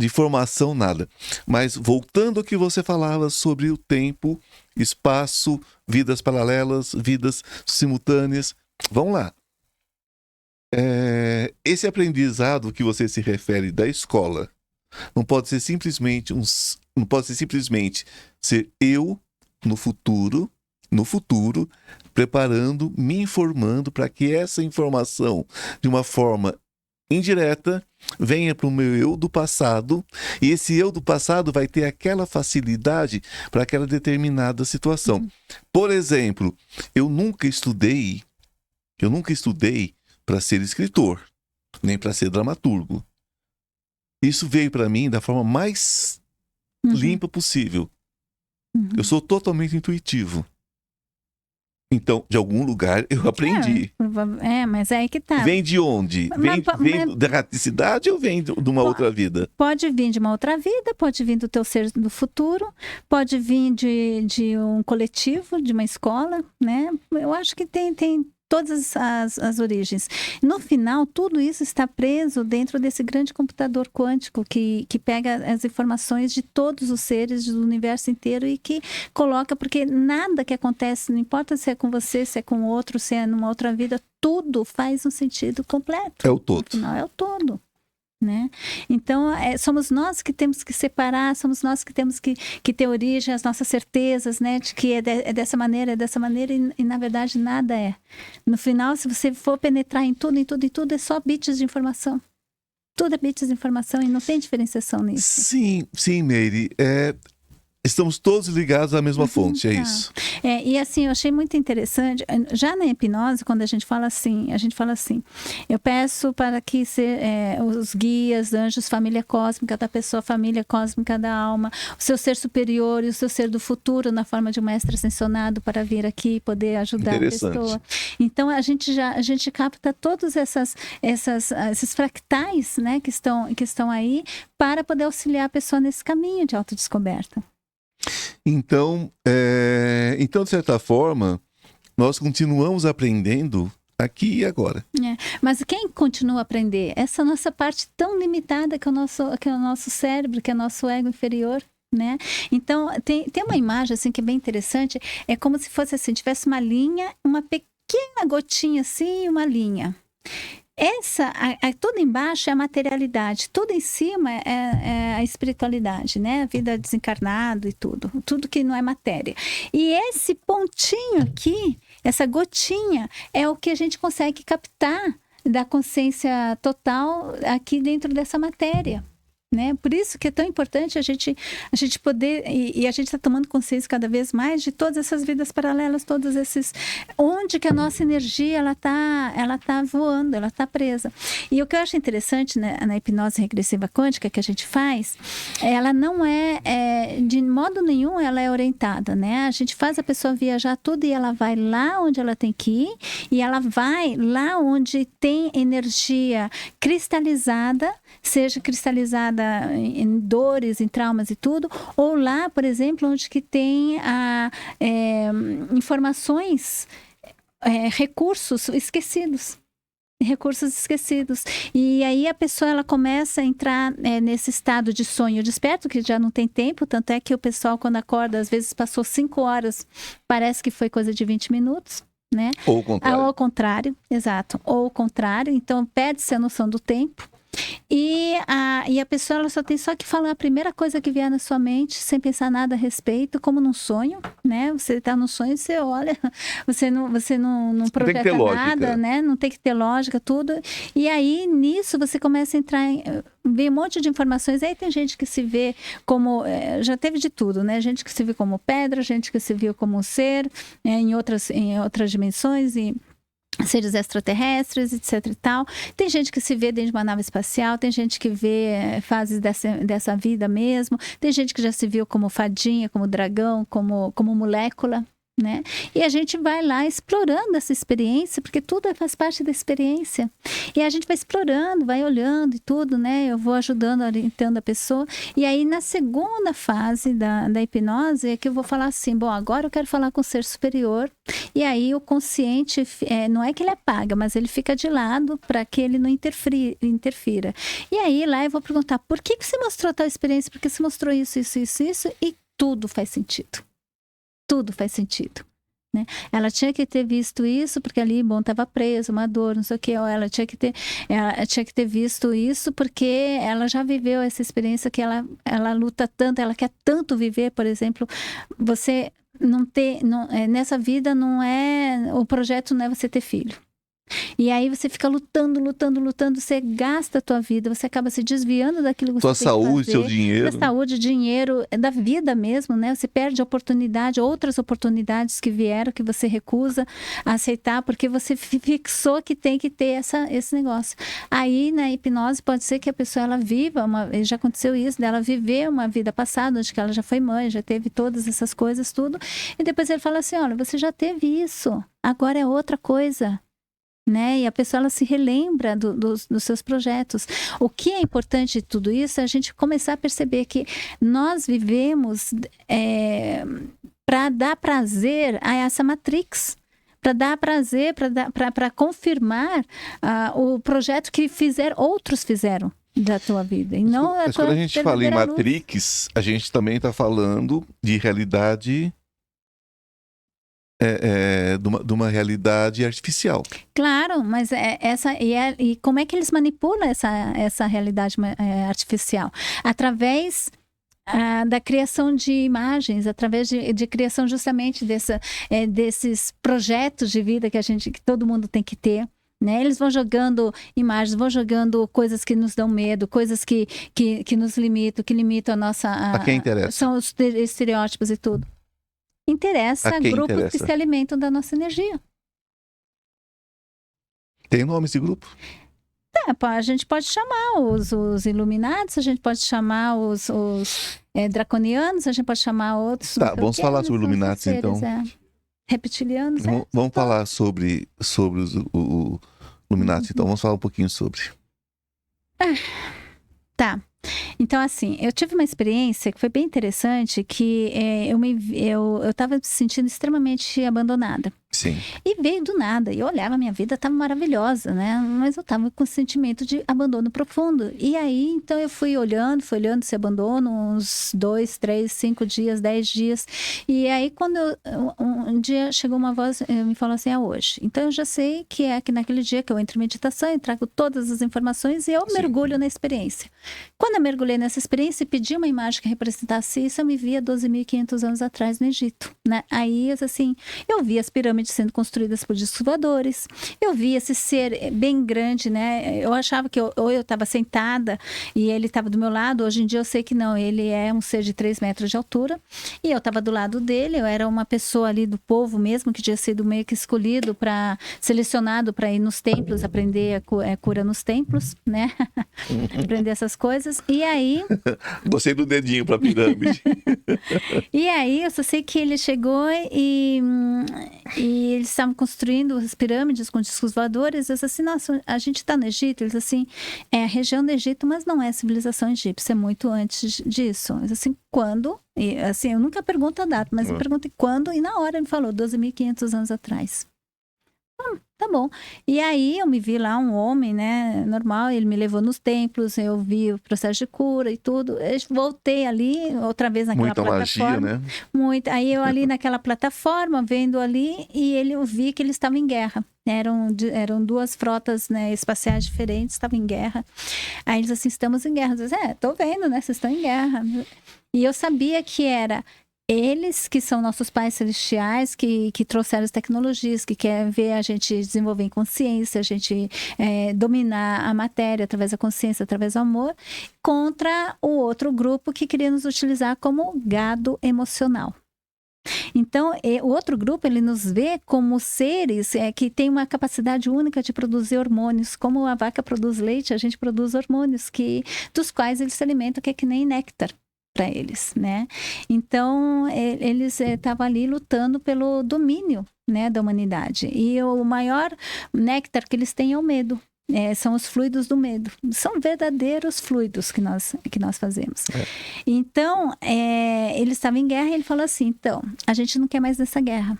formação, nada. Mas, voltando ao que você falava sobre o tempo, espaço, vidas paralelas, vidas simultâneas, vamos lá. Esse aprendizado que você se refere da escola não pode ser simplesmente ser eu no futuro, preparando, me informando para que essa informação, de uma forma indireta, venha para o meu eu do passado, e esse eu do passado vai ter aquela facilidade para aquela determinada situação. Por exemplo, eu nunca estudei para ser escritor, nem para ser dramaturgo. Isso veio para mim da forma mais limpa possível. Eu sou totalmente intuitivo. Então, de algum lugar eu aprendi. Mas é aí que tá. Vem de onde? Vem da raticidade ou vem de uma outra vida? Pode vir de uma outra vida, pode vir do teu ser do futuro, pode vir de um coletivo, de uma escola, né? Eu acho que tem todas as origens. No final, tudo isso está preso dentro desse grande computador quântico que pega as informações de todos os seres do universo inteiro e que coloca, porque nada que acontece, não importa se é com você, se é com outro, se é numa outra vida, tudo faz um sentido completo. É o todo. No final, é o todo. Né? Então, somos nós que temos que separar, somos nós que temos que ter origem, as nossas certezas, né? De que é dessa maneira, e na verdade nada é. No final, se você for penetrar em tudo, é só bits de informação. Tudo é bits de informação e não tem diferenciação nisso. Sim, Meire. Estamos todos ligados à mesma fonte, isso. E assim, eu achei muito interessante, já na hipnose, quando a gente fala assim, eu peço para que os guias, anjos, família cósmica da pessoa, família cósmica da alma, o seu ser superior e o seu ser do futuro, na forma de um mestre ascensionado, para vir aqui e poder ajudar a pessoa. Então, a gente capta todos esses fractais, né, que estão aí, para poder auxiliar a pessoa nesse caminho de autodescoberta. Então, de certa forma, nós continuamos aprendendo aqui e agora. Mas quem continua a aprender? Essa nossa parte tão limitada que é o nosso cérebro, que é o nosso ego inferior. Né? Então, tem uma imagem assim, que é bem interessante, é como se fosse assim, tivesse uma linha, uma pequena gotinha assim e uma linha. Tudo embaixo é a materialidade, tudo em cima é a espiritualidade, né? A vida desencarnada e tudo que não é matéria. E esse pontinho aqui, essa gotinha, é o que a gente consegue captar da consciência total aqui dentro dessa matéria. Né? Por isso que é tão importante a gente poder, e a gente está tomando consciência cada vez mais de todas essas vidas paralelas, todos esses, onde que a nossa energia ela tá voando, ela tá presa. E o que eu acho interessante, né, na hipnose regressiva quântica que a gente faz, ela não de modo nenhum ela é orientada, né? A gente faz a pessoa viajar tudo e ela vai lá onde ela tem que ir, e ela vai lá onde tem energia cristalizada, seja cristalizada em dores, em traumas e tudo, ou lá, por exemplo, onde que tem informações, recursos esquecidos. E aí a pessoa ela começa a entrar nesse estado de sonho desperto, que já não tem tempo, tanto é que o pessoal quando acorda, às vezes passou 5 horas, parece que foi coisa de 20 minutos, né? Ou o contrário. Ou ao contrário, exato. Ou o contrário, então perde-se a noção do tempo. E a pessoa ela só tem que falar a primeira coisa que vier na sua mente, sem pensar nada a respeito, como num sonho, né? Você está no sonho, você olha, você não projeta nada, né? Não tem que ter lógica, tudo. E aí, nisso, você começa a entrar ver um monte de informações. Aí tem gente que se vê como... já teve de tudo, né? Gente que se vê como pedra, gente que se viu como ser, em outras dimensões e... seres extraterrestres, etc e tal. Tem gente que se vê dentro de uma nave espacial, tem gente que vê fases dessa vida mesmo, tem gente que já se viu como fadinha, como dragão, como molécula, né? E a gente vai lá explorando essa experiência, porque tudo faz parte da experiência. E a gente vai explorando, vai olhando e tudo, né? Eu vou ajudando, orientando a pessoa. E aí, na segunda fase da hipnose, é que eu vou falar assim, bom, agora eu quero falar com o ser superior. E aí, o consciente, não é que ele apaga, mas ele fica de lado para que ele não interfira. E aí, lá eu vou perguntar, por que você mostrou tal experiência? Porque você mostrou isso, e tudo faz sentido. Tudo faz sentido, né? Ela tinha que ter visto isso porque ali, bom, estava preso, uma dor, não sei o que, ou ela tinha que ter visto isso porque ela já viveu essa experiência que ela luta tanto, ela quer tanto viver, por exemplo, você nessa vida o projeto não é você ter filho. E aí você fica lutando, você gasta a tua vida, você acaba se desviando daquilo que você tem que fazer. Tua saúde, seu dinheiro. Da saúde, dinheiro, da vida mesmo, né? Você perde outras oportunidades que vieram, que você recusa a aceitar, porque você fixou que tem que ter esse negócio. Aí, na hipnose, pode ser que a pessoa, ela viva, já aconteceu isso, dela viver uma vida passada, onde que ela já foi mãe, já teve todas essas coisas, tudo. E depois ele fala assim, olha, você já teve isso, agora é outra coisa. Né? E a pessoa ela se relembra dos seus projetos. O que é importante de tudo isso é a gente começar a perceber que nós vivemos para dar prazer a essa matrix, para dar prazer, para confirmar o projeto que outros fizeram da tua vida. E não mas quando a gente fala em matrix, a gente também está falando de realidade... de uma realidade artificial. Claro, mas e como é que eles manipulam essa realidade artificial? Através da criação de imagens, através de criação justamente desses projetos de vida que todo mundo tem que ter. Né? Eles vão jogando imagens, vão jogando coisas que nos dão medo, coisas que nos limitam, que limitam a nossa... A quem interessa? São os estereótipos e tudo. Interessa grupos que se alimentam da nossa energia. Tem nome esse grupo? A gente pode chamar os Illuminados, a gente pode chamar os draconianos, a gente pode chamar outros... Tá, vamos falar sobre Illuminados então. Reptilianos, Vamos falar sobre os Illuminados, então vamos falar um pouquinho sobre. Tá. Então, assim, eu tive uma experiência que foi bem interessante, que eu estava me sentindo extremamente abandonada. Sim. E veio do nada. E eu olhava, a minha vida estava maravilhosa, né? Mas eu estava com um sentimento de abandono profundo. E aí, então, eu fui olhando esse abandono, uns 2, 3, 5 dias, 10 dias. E aí, quando um dia chegou uma voz, me falou assim, é hoje. Então, eu já sei que é que naquele dia que eu entro em meditação, eu trago todas as informações e eu mergulho na experiência. Quando eu mergulhei nessa experiência e pedi uma imagem que representasse isso, eu me via 12.500 anos atrás no Egito, né? Aí, assim, eu vi as pirâmides sendo construídas por discos voadores, eu vi esse ser bem grande, né? Eu achava que eu estava sentada e ele estava do meu lado. Hoje em dia eu sei que não, ele é um ser de 3 metros de altura e eu estava do lado dele. Eu era uma pessoa ali do povo mesmo, que tinha sido meio que escolhido, selecionado para ir nos templos, aprender a cura nos templos, né? Aprender essas coisas. E aí... Gostei do dedinho para pirâmide. E aí, eu só sei que ele chegou e eles estavam construindo as pirâmides com discos voadores. Eu disse assim, nossa, a gente está no Egito? Eles assim, é a região do Egito, mas não é a civilização egípcia, é muito antes disso. Eu disse assim, quando? E, assim, eu nunca pergunto a data, mas eu perguntei quando, e na hora ele falou, 12.500 anos atrás. Tá bom. E aí eu me vi lá, um homem, né, normal, ele me levou nos templos, eu vi o processo de cura e tudo. Eu voltei ali, outra vez naquela Muita plataforma. magia, né? Muito. Aí eu ali naquela plataforma, vendo ali, e eu vi que eles estavam em guerra. Eram duas frotas, né, espaciais diferentes, estavam em guerra. Aí eles assim, estamos em guerra. Eu disse, tô vendo, né, vocês estão em guerra. E eu sabia que era eles que são nossos pais celestiais, que trouxeram as tecnologias, que querem ver a gente desenvolver em consciência, a gente dominar a matéria através da consciência, através do amor, contra o outro grupo que queria nos utilizar como gado emocional. Então, o outro grupo, ele nos vê como seres que têm uma capacidade única de produzir hormônios. Como a vaca produz leite, a gente produz hormônios, dos quais eles se alimentam, que é que nem néctar para eles, né? Então, eles estavam ali lutando pelo domínio, né, da humanidade. E o maior néctar que eles têm é o medo. São os fluidos do medo. São verdadeiros fluidos que nós fazemos. Então, eles estavam em guerra e ele falou assim, então, a gente não quer mais dessa guerra.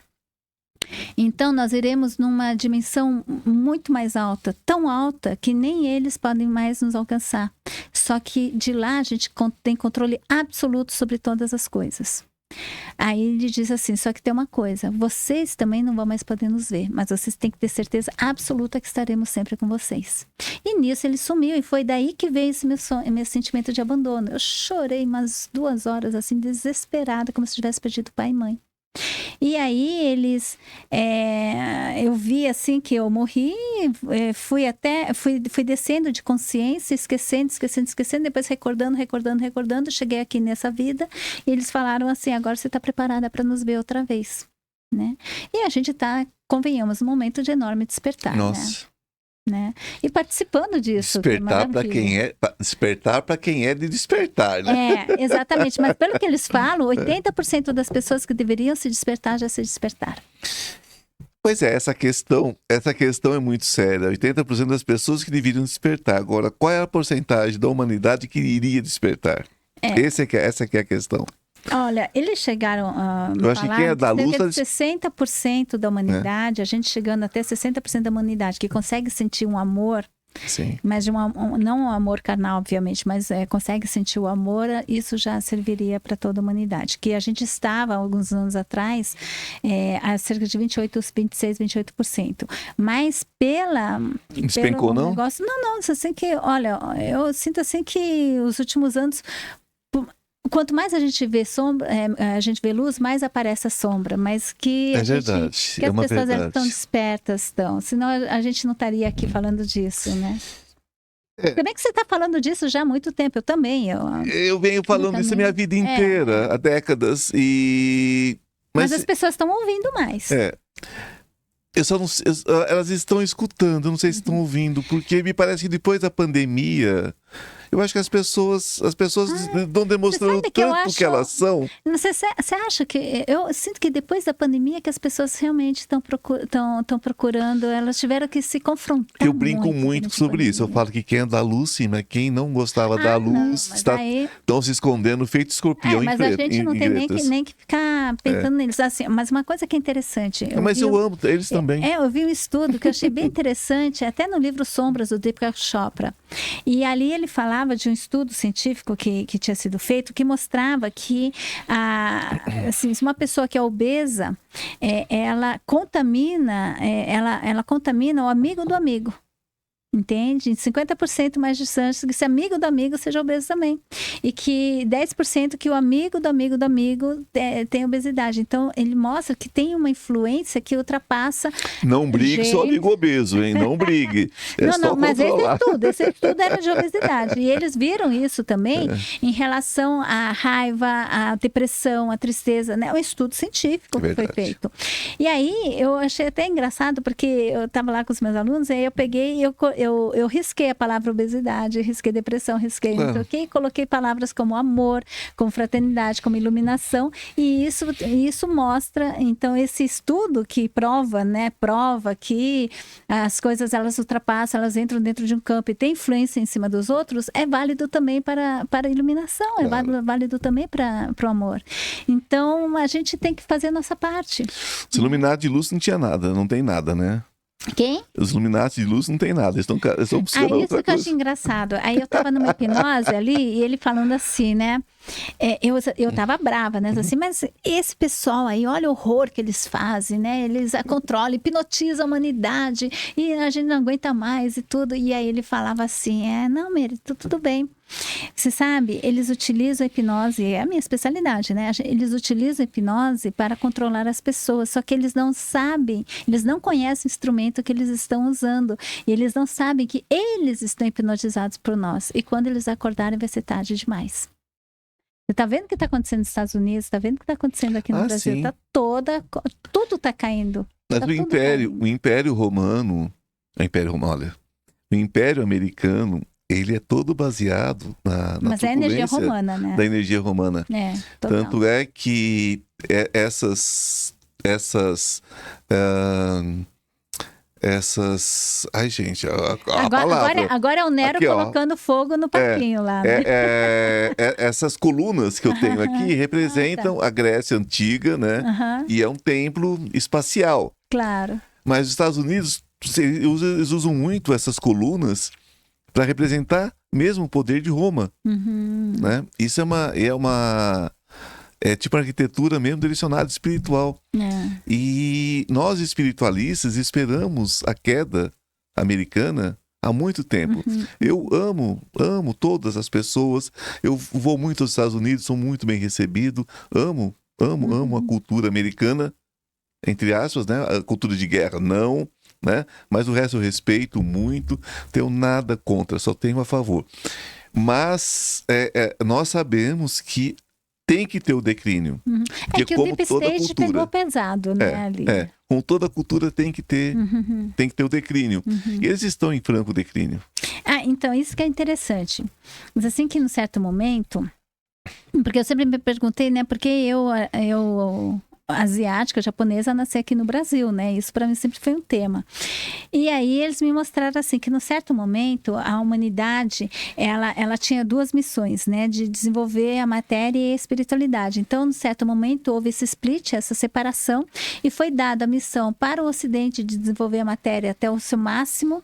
Então, nós iremos numa dimensão muito mais alta, tão alta que nem eles podem mais nos alcançar. Só que de lá a gente tem controle absoluto sobre todas as coisas. Aí ele diz assim, só que tem uma coisa, vocês também não vão mais poder nos ver, mas vocês têm que ter certeza absoluta que estaremos sempre com vocês. E nisso ele sumiu, e foi daí que veio esse meu sentimento de abandono. Eu chorei umas 2 horas, assim, desesperada, como se tivesse perdido pai e mãe. E aí eles, eu vi assim que eu morri, fui descendo de consciência, esquecendo, depois recordando, cheguei aqui nessa vida, e eles falaram assim, agora você está preparada para nos ver outra vez, né? E a gente está, convenhamos, num momento de enorme despertar, Nossa. né? E participando disso. Despertar para quem é de despertar, né? Exatamente. Mas pelo que eles falam, 80% das pessoas que deveriam se despertar já se despertaram. Pois é, essa questão é muito séria. 80% das pessoas que deveriam despertar. Agora, qual é a porcentagem da humanidade que iria despertar? Essa que é a questão. Olha, eles chegaram a Eu acho que quem é da luz... 60% da humanidade, a gente chegando até 60% da humanidade, que consegue sentir um amor, sim, mas não um amor carnal, obviamente, mas consegue sentir o amor, isso já serviria para toda a humanidade. Que a gente estava, alguns anos atrás, a cerca de 28%. Mas despencou, pelo não? Negócio, não, assim que, olha, eu sinto assim que os últimos anos... Quanto mais a gente vê sombra, a gente vê luz, mais aparece a sombra. Mas que as pessoas estão despertas, senão a gente não estaria aqui falando disso, né? Também que você está falando disso já há muito tempo, eu também. Eu venho falando isso a minha vida inteira, há décadas, mas as pessoas estão ouvindo mais. Eu só não, elas estão escutando, não sei se estão ouvindo, porque me parece que depois da pandemia... Eu acho que as pessoas estão demonstrando tanto que elas são. Você acha que... Eu sinto que depois da pandemia que as pessoas realmente estão procurando, elas tiveram que se confrontar. Eu brinco muito sobre isso. Eu falo que quem é da luz, sim, mas quem não gostava da luz estão se escondendo, feito escorpião mas a gente não tem nem que ficar pensando neles. Assim, mas uma coisa que é interessante... eu amo eles também. Eu vi um estudo que eu achei bem interessante, até no livro Sombras, do Deepak Chopra. E ali ele falava de um estudo científico que tinha sido feito, que mostrava que assim, se uma pessoa que é obesa, ela contamina o amigo do amigo. Entende? 50% mais de chances que esse amigo do amigo seja obeso também. E que 10% que o amigo do amigo do amigo tem obesidade. Então, ele mostra que tem uma influência que ultrapassa... Não brigue seu amigo obeso, hein? Não brigue. Mas esse estudo era de obesidade. E eles viram isso também em relação à raiva, à depressão, à tristeza, né? Um estudo científico que foi feito. E aí, eu achei até engraçado, porque eu estava lá com os meus alunos, e aí eu peguei e eu eu risquei a palavra obesidade, risquei depressão, risquei, não sei o quê, e coloquei palavras como amor, como fraternidade, como iluminação, e isso mostra, então, esse estudo que prova que as coisas, elas ultrapassam, elas entram dentro de um campo e tem influência em cima dos outros, é válido também para a iluminação, é válido também para o amor. Então, a gente tem que fazer a nossa parte. Os Illuminati de luz não tinha nada, não tem nada, né? Quem? Os Illuminati de luz não tem nada, eles estão buscando outra isso que eu coisa. achei engraçado. Aí eu tava numa hipnose ali e ele falando assim, né? Eu tava brava, né? Assim, mas esse pessoal aí, olha o horror que eles fazem, né? Eles controlam, hipnotizam a humanidade e a gente não aguenta mais e tudo. E aí ele falava assim, não, Mary, tudo bem. Você sabe, eles utilizam a hipnose, é a minha especialidade, né? Eles utilizam a hipnose para controlar as pessoas, só que eles não sabem, eles não conhecem o instrumento que eles estão usando. E eles não sabem que eles estão hipnotizados por nós. E quando eles acordarem vai ser tarde demais. Você tá vendo o que está acontecendo nos Estados Unidos? Tá vendo o que está acontecendo aqui no Brasil? Sim. Tudo está caindo. Mas o Império Romano, olha, o Império Americano, ele é todo baseado na Mas é a energia romana, né? Da energia romana. Total. Tanto é que essas ai, gente, a palavra. Agora é o Nero aqui, colocando fogo no parquinho lá. Né? Essas colunas que eu tenho aqui representam a Grécia Antiga, né? E é um templo espacial. Claro. Mas os Estados Unidos, eles usam muito essas colunas para representar mesmo o poder de Roma. Né? Isso é tipo arquitetura mesmo direcionada espiritual. E nós espiritualistas esperamos a queda americana há muito tempo. Eu amo todas as pessoas. Eu vou muito aos Estados Unidos, sou muito bem recebido. Amo a cultura americana, entre aspas, né? A cultura de guerra, não, né? Mas o resto eu respeito muito. Tenho nada contra, só tenho a favor. Mas nós sabemos que tem que ter o declínio. É que o Deep State pegou pesado, né, ali. Com toda a cultura tem que ter o declínio. E eles estão em franco declínio. Então, isso que é interessante. Mas assim que, num certo momento... Porque eu sempre me perguntei, né, porque eu asiática, japonesa, nasci aqui no Brasil, né? Isso para mim sempre foi um tema. E aí eles me mostraram assim que, num certo momento, a humanidade, ela tinha duas missões, né? De desenvolver a matéria e a espiritualidade. Então, num certo momento, houve esse split, essa separação, e foi dada a missão para o Ocidente de desenvolver a matéria até o seu máximo,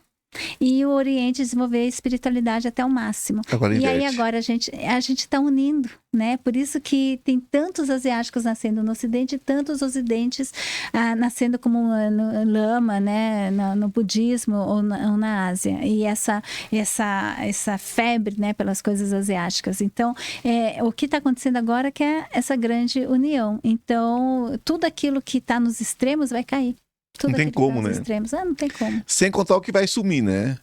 e o Oriente desenvolver a espiritualidade até o máximo. E aí agora a gente está unindo, né? Por isso que tem tantos asiáticos nascendo no Ocidente e tantos ocidentes nascendo como lama, né? No budismo ou na Ásia. E essa febre, né? Pelas coisas asiáticas. Então, o que está acontecendo agora é que é essa grande união. Então, tudo aquilo que está nos extremos vai cair. Não tem como, né? Extremos. Não tem como. Sem contar o que vai sumir, né?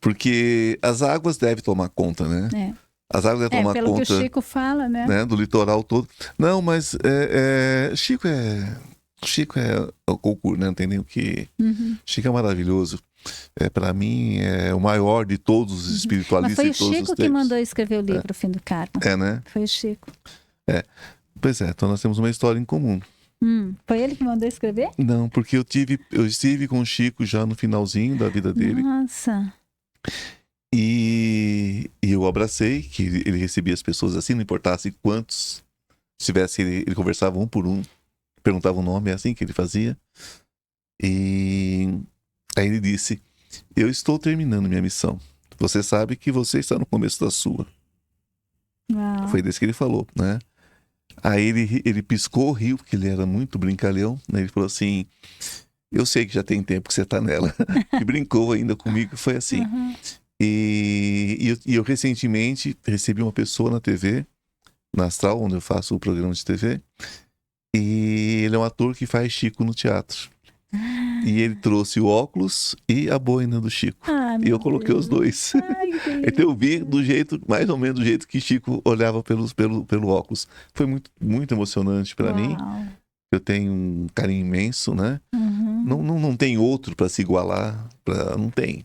Porque as águas devem tomar conta, né? As águas devem tomar conta. Pelo que o Chico fala, né? Do litoral todo. Não, mas Chico é o concurso, né? Não tem nem o que... Chico é maravilhoso. Para mim, é o maior de todos os espiritualistas. Mas foi o Chico que mandou escrever o livro O Fim do Karma. Né? Foi o Chico. Pois então nós temos uma história em comum. Foi ele que mandou escrever? Não, porque eu estive com o Chico já no finalzinho da vida dele. Nossa. E eu abracei, que ele recebia as pessoas assim, não importasse quantos tivesse, ele conversava um por um, perguntava o nome, é assim que ele fazia. E aí ele disse: eu estou terminando minha missão. Você sabe que você está no começo da sua. Uau. Foi desse que ele falou, né? Aí ele piscou, riu, porque ele era muito brincalhão, né? Ele falou assim: eu sei que já tem tempo que você tá nela. E brincou ainda comigo, foi assim. E eu recentemente recebi uma pessoa na TV, na Astral, onde eu faço o programa de TV, e ele é um ator que faz Chico no teatro. E ele trouxe o óculos e a boina do Chico. E eu coloquei os dois. Então eu vi mais ou menos do jeito que Chico olhava pelo óculos. Foi muito, muito emocionante para mim. eu tenho um carinho imenso, né? Uhum. Não tem outro para se igualar, não tem.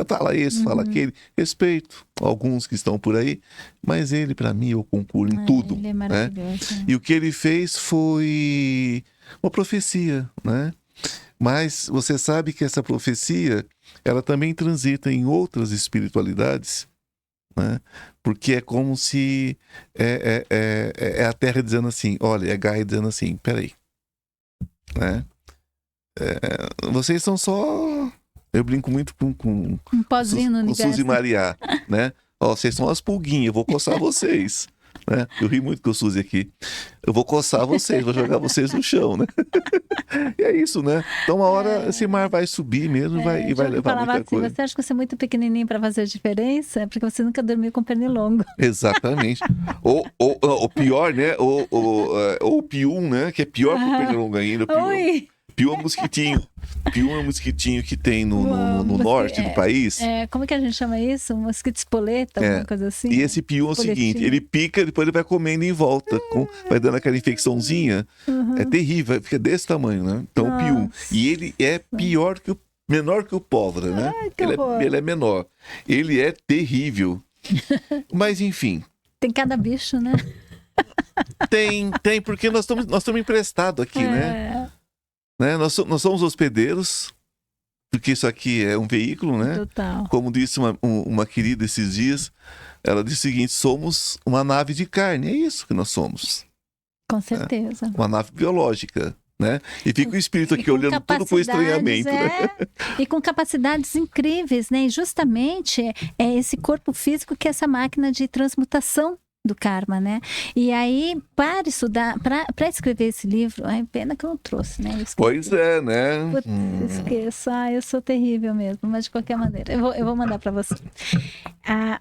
Fala esse, fala aquele, respeito alguns que estão por aí, mas ele, para mim, eu concluo em tudo. Ele é né? maravilhoso. E o que ele fez foi uma profecia, né? Mas você sabe que essa profecia, ela também transita em outras espiritualidades, né? Porque é como se é a Terra dizendo assim, olha, é Gaia dizendo assim, peraí, né? Vocês são só... Eu brinco muito com Um pozinho no com universo. Suzy Maria, né? Ó, vocês são as pulguinhas, eu vou coçar vocês. Né? Eu ri muito com o Suzy aqui. Eu vou coçar vocês, vou jogar vocês no chão, né? E é isso, né? Então uma hora esse mar vai subir mesmo e vai levar muita assim, coisa. você acha que você é muito pequenininho para fazer a diferença? É porque você nunca dormiu com pernilongo. Exatamente. Ou pior, né? Ou o pium, né? Que é pior que o pernilongo ainda. Oi! Pium é mosquitinho. Pium é um mosquitinho que tem no norte do país. Como que a gente chama isso? Um mosquito espoleta, alguma coisa assim? E esse pium é o seguinte, ele pica, depois ele vai comendo em volta, vai dando aquela infecçãozinha. É terrível, fica desse tamanho, né? Então o pium. E ele é menor que o pólvora, né? Ele é menor. Ele é terrível. Mas enfim. Tem cada bicho, né? Tem, porque nós estamos emprestados aqui, né? Nós somos hospedeiros, porque isso aqui é um veículo, né? Total. Como disse uma querida esses dias, ela disse o seguinte, somos uma nave de carne, é isso que nós somos. Com certeza. Uma nave biológica, né? E fica o espírito aqui olhando tudo com estranhamento, né? E com capacidades incríveis, né? E justamente é esse corpo físico que é essa máquina de transmutação do karma, né? E aí, para estudar, para escrever esse livro, é pena que eu não trouxe, né? Pois é, né? Esqueça, eu sou terrível mesmo, mas de qualquer maneira, eu vou mandar para você.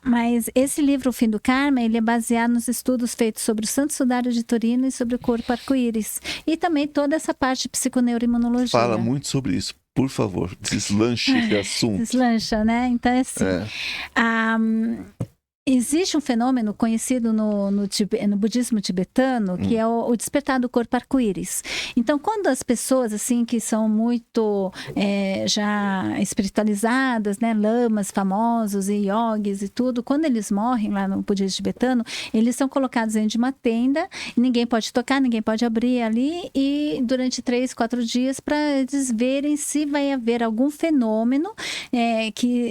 Mas esse livro, O Fim do Karma, ele é baseado nos estudos feitos sobre o Santo Sudário de Torino e sobre o corpo arco-íris. E também toda essa parte de psiconeuroimunologia. Fala muito sobre isso. Por favor, deslanche esse assunto. Deslancha, né? Então é assim. Existe um fenômeno conhecido no budismo tibetano, que é o despertar do corpo arco-íris. Então, quando as pessoas assim que são muito já espiritualizadas, né, lamas famosos e yogis e tudo, quando eles morrem lá no budismo tibetano, eles são colocados dentro de uma tenda, ninguém pode tocar, ninguém pode abrir ali, e durante 3, 4 dias para eles verem se vai haver algum fenômeno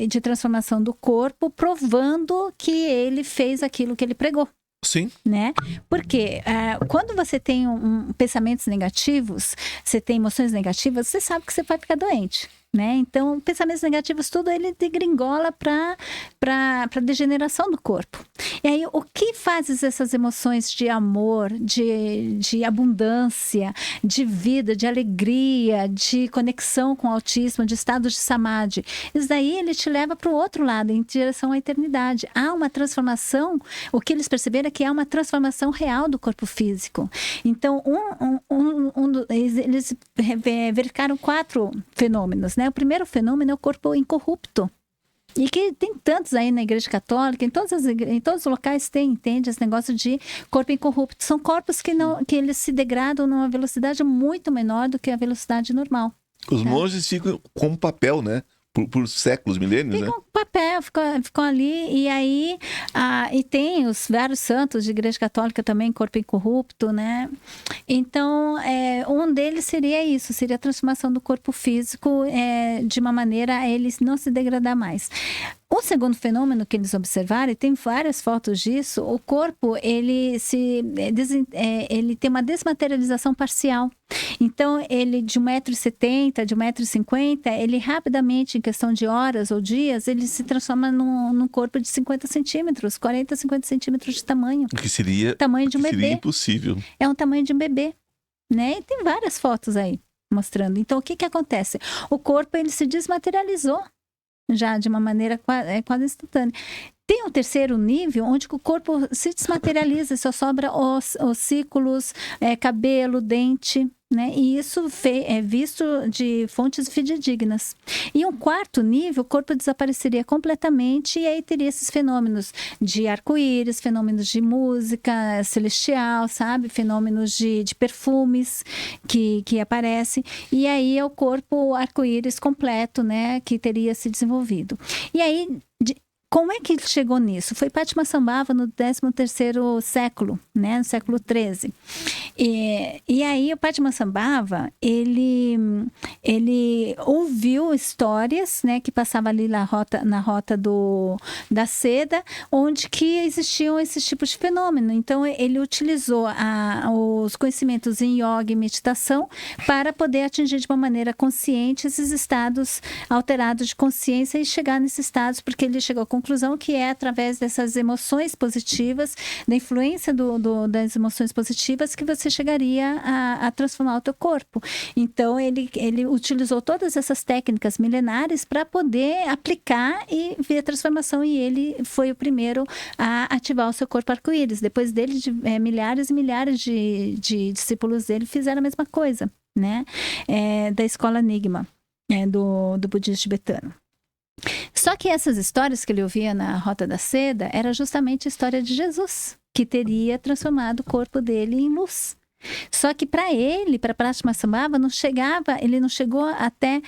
de transformação do corpo, provando que ele fez aquilo que ele pregou. Sim. Né? Porque quando você tem pensamentos negativos, você tem emoções negativas, você sabe que você vai ficar doente. Né? Então, pensamentos negativos, tudo ele degringola para degeneração do corpo. E aí, o que faz essas emoções de amor, de abundância, de vida, de alegria, de conexão com o autismo, de estados de samadhi? Isso daí ele te leva para o outro lado, em direção à eternidade. Há uma transformação, o que eles perceberam é que há uma transformação real do corpo físico. Então, eles verificaram 4 fenômenos, né? O primeiro fenômeno é o corpo incorrupto. E que tem tantos aí na Igreja Católica, em todos os locais entende esse negócio de corpo incorrupto. São corpos que eles se degradam numa velocidade muito menor do que a velocidade normal. Os monges ficam como papel, né? Por séculos, milênios, né? Ficam papel, ficam ali, e aí e tem os vários santos de Igreja Católica também, corpo incorrupto, né? Então, um deles seria isso, seria a transformação do corpo físico de uma maneira a ele não se degradar mais. O segundo fenômeno que eles observaram, e tem várias fotos disso, o corpo ele tem uma desmaterialização parcial. Então, ele de 1,70 m, de 1,50 m, ele rapidamente, em questão de horas ou dias, ele se transforma num corpo de 50 centímetros, 40, 50 centímetros de tamanho. O que seria, tamanho de um bebê. Seria impossível. É um tamanho de um bebê, né? E tem várias fotos aí mostrando. Então, o que acontece? O corpo ele se desmaterializou já de uma maneira quase instantânea. Tem um terceiro nível, onde o corpo se desmaterializa, só sobra ossículos, cabelo, dente, né? E isso é visto de fontes fidedignas. E um quarto nível, o corpo desapareceria completamente e aí teria esses fenômenos de arco-íris, fenômenos de música celestial, sabe? Fenômenos de perfumes que aparecem. E aí é o corpo arco-íris completo, né? Que teria se desenvolvido. E aí... Como é que ele chegou nisso? Foi Padmasambhava no 13º século, né? No século 13. E aí o Padmasambhava, ele ouviu histórias, né? Que passava ali na rota da seda, onde que existiam esses tipos de fenômeno. Então ele utilizou os conhecimentos em yoga e meditação para poder atingir de uma maneira consciente esses estados alterados de consciência e chegar nesses estados, porque ele chegou à conclusão que é através dessas emoções positivas, da influência das emoções positivas, que você chegaria a transformar o teu corpo. Então, ele utilizou todas essas técnicas milenares para poder aplicar e ver a transformação, e ele foi o primeiro a ativar o seu corpo arco-íris. Depois dele, milhares e milhares de discípulos dele fizeram a mesma coisa, né? Da escola Nyingma, do budismo tibetano. Só que essas histórias que ele ouvia na Rota da Seda era justamente a história de Jesus, que teria transformado o corpo dele em luz. Só que para ele, para Padmasambhava, ele não chegou até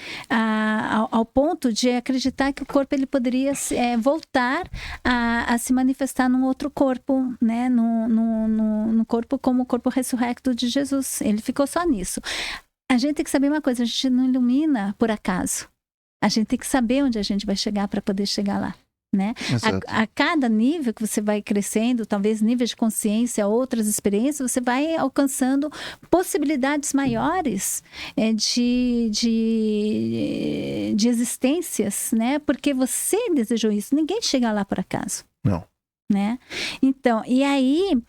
ao ponto de acreditar que o corpo ele poderia voltar a se manifestar num outro corpo, né? No corpo como o corpo ressurrecto de Jesus. Ele ficou só nisso. A gente tem que saber uma coisa, a gente não ilumina por acaso. A gente tem que saber onde a gente vai chegar para poder chegar lá, né? A cada nível que você vai crescendo, talvez nível de consciência, outras experiências, você vai alcançando possibilidades maiores de existências, né? Porque você desejou isso. Ninguém chega lá por acaso. Não. Né? Então, e aí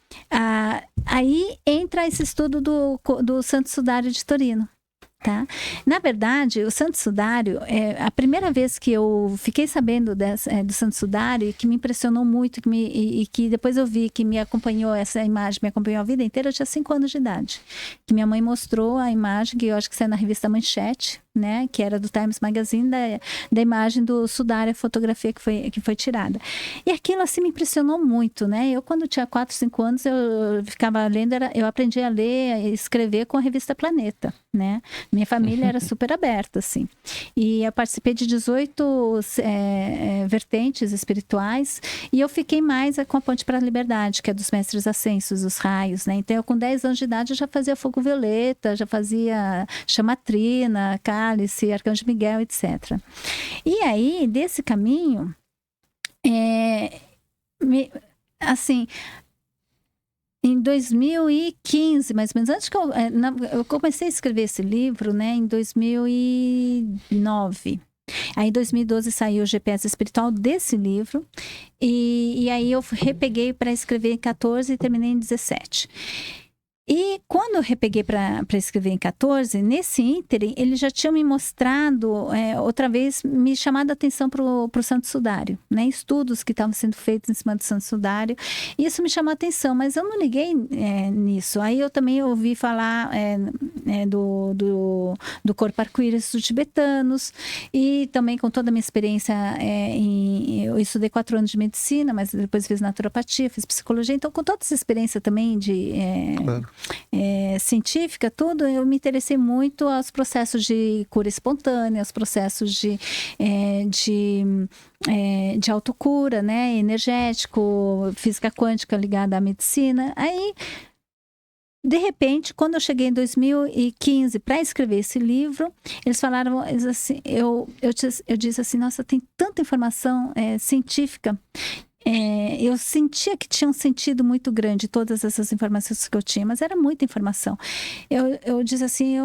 entra esse estudo do Santo Sudário de Torino. Tá? Na verdade, o Santo Sudário, a primeira vez que eu fiquei sabendo do Santo Sudário, e que me impressionou muito, e que depois eu vi que me acompanhou, essa imagem me acompanhou a vida inteira, eu tinha 5 anos de idade. Que minha mãe mostrou a imagem, que eu acho que saiu na revista Manchete, né? Que era do Times Magazine, da imagem do Sudário, a fotografia que foi tirada. E aquilo assim me impressionou muito, né? Eu, quando tinha 4, 5 anos, eu ficava lendo, eu aprendi a ler e escrever com a revista Planeta, né? Minha família era super aberta, assim. E eu participei de 18 vertentes espirituais, e eu fiquei mais com a Ponte para a Liberdade, que é dos Mestres Ascensos, os raios, né? Então, eu com 10 anos de idade, eu já fazia fogo violeta, já fazia chamatrina, cálice, Arcanjo Miguel, etc. E aí, desse caminho, assim... Em 2015, mais ou menos, antes que eu comecei a escrever esse livro, né, em 2009. Aí em 2012 saiu o GPS espiritual desse livro, e aí eu repeguei para escrever em 14 e terminei em 17. E quando eu repeguei para escrever em 14, nesse ínterim, ele já tinha me mostrado, outra vez, me chamado a atenção para o Santo Sudário, né? Estudos que estavam sendo feitos em cima do Santo Sudário. E isso me chamou a atenção, mas eu não liguei nisso. Aí eu também ouvi falar do corpo arco-íris dos tibetanos, e também com toda a minha experiência, eu estudei 4 anos de medicina, mas depois fiz naturopatia, fiz psicologia. Então, com toda essa experiência também claro. Científica, tudo, eu me interessei muito aos processos de cura espontânea, aos processos de autocura, né, energético, física quântica ligada à medicina. Aí, de repente, quando eu cheguei em 2015 para escrever esse livro, eles falaram assim, eu disse assim, nossa, tem tanta informação científica. Eu sentia que tinha um sentido muito grande todas essas informações que eu tinha, mas era muita informação. Eu disse assim,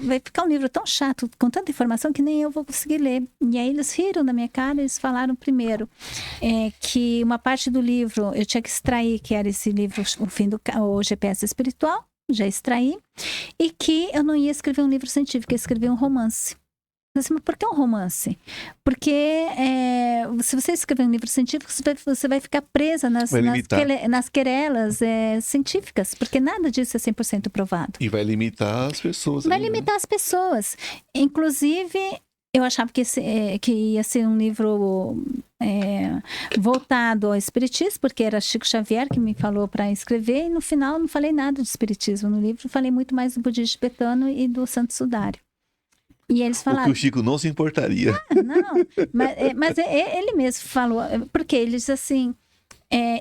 vai ficar um livro tão chato, com tanta informação, que nem eu vou conseguir ler. E aí eles riram da minha cara, eles falaram primeiro que uma parte do livro eu tinha que extrair, que era esse livro, o GPS espiritual, já extraí, e que eu não ia escrever um livro científico, eu ia escrever um romance. Assim, mas por que um romance? Porque se você escrever um livro científico, você vai ficar presa nas querelas científicas, porque nada disso é 100% provado. E vai limitar as pessoas. Vai aí, limitar as pessoas. Inclusive, eu achava que ia ser um livro voltado ao espiritismo, porque era Chico Xavier que me falou para escrever, e no final não falei nada de espiritismo no livro, falei muito mais do budismo tibetano e do Santo Sudário. E eles falaram... O que o Chico não se importaria. Não, mas ele mesmo falou, porque ele diz assim,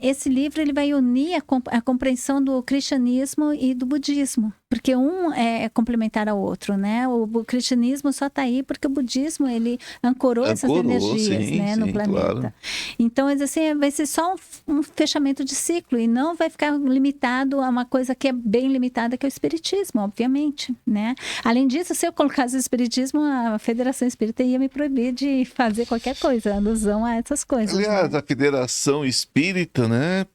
esse livro ele vai unir a compreensão do cristianismo e do budismo, porque um é complementar ao outro, né? O cristianismo só está aí porque o budismo ele ancorou essas energias, sim, né, sim, no planeta. Claro. Então, assim, vai ser só um fechamento de ciclo e não vai ficar limitado a uma coisa que é bem limitada, que é o espiritismo, obviamente, né? Além disso, se eu colocasse o espiritismo, a Federação Espírita ia me proibir de fazer qualquer coisa, alusão a essas coisas. Aliás, né? a Federação Espírita, né?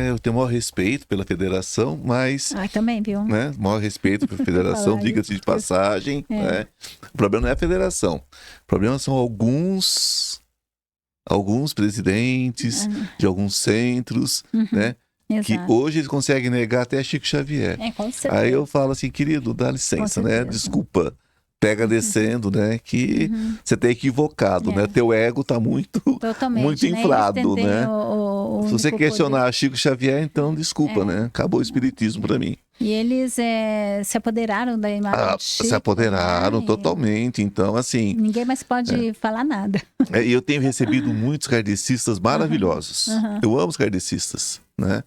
Eu tenho o maior respeito pela federação, mas... também, viu? Né? Maior respeito pela federação, diga-se de passagem. Né? O problema não é a federação. O problema são alguns presidentes de alguns centros, né? Exato. Que hoje eles conseguem negar até Chico Xavier. Com certeza. Aí eu falo assim, querido, dá licença, né? Desculpa. Pega descendo, né? Que você tá equivocado, né? Teu ego tá muito inflado, né? Se você questionar Chico Xavier, então desculpa, né? Acabou o espiritismo para mim. E eles se apoderaram da imagem de Chico. Se apoderaram totalmente, então assim... Ninguém mais pode falar nada. E eu tenho recebido muitos kardecistas maravilhosos. Eu amo os kardecistas, né?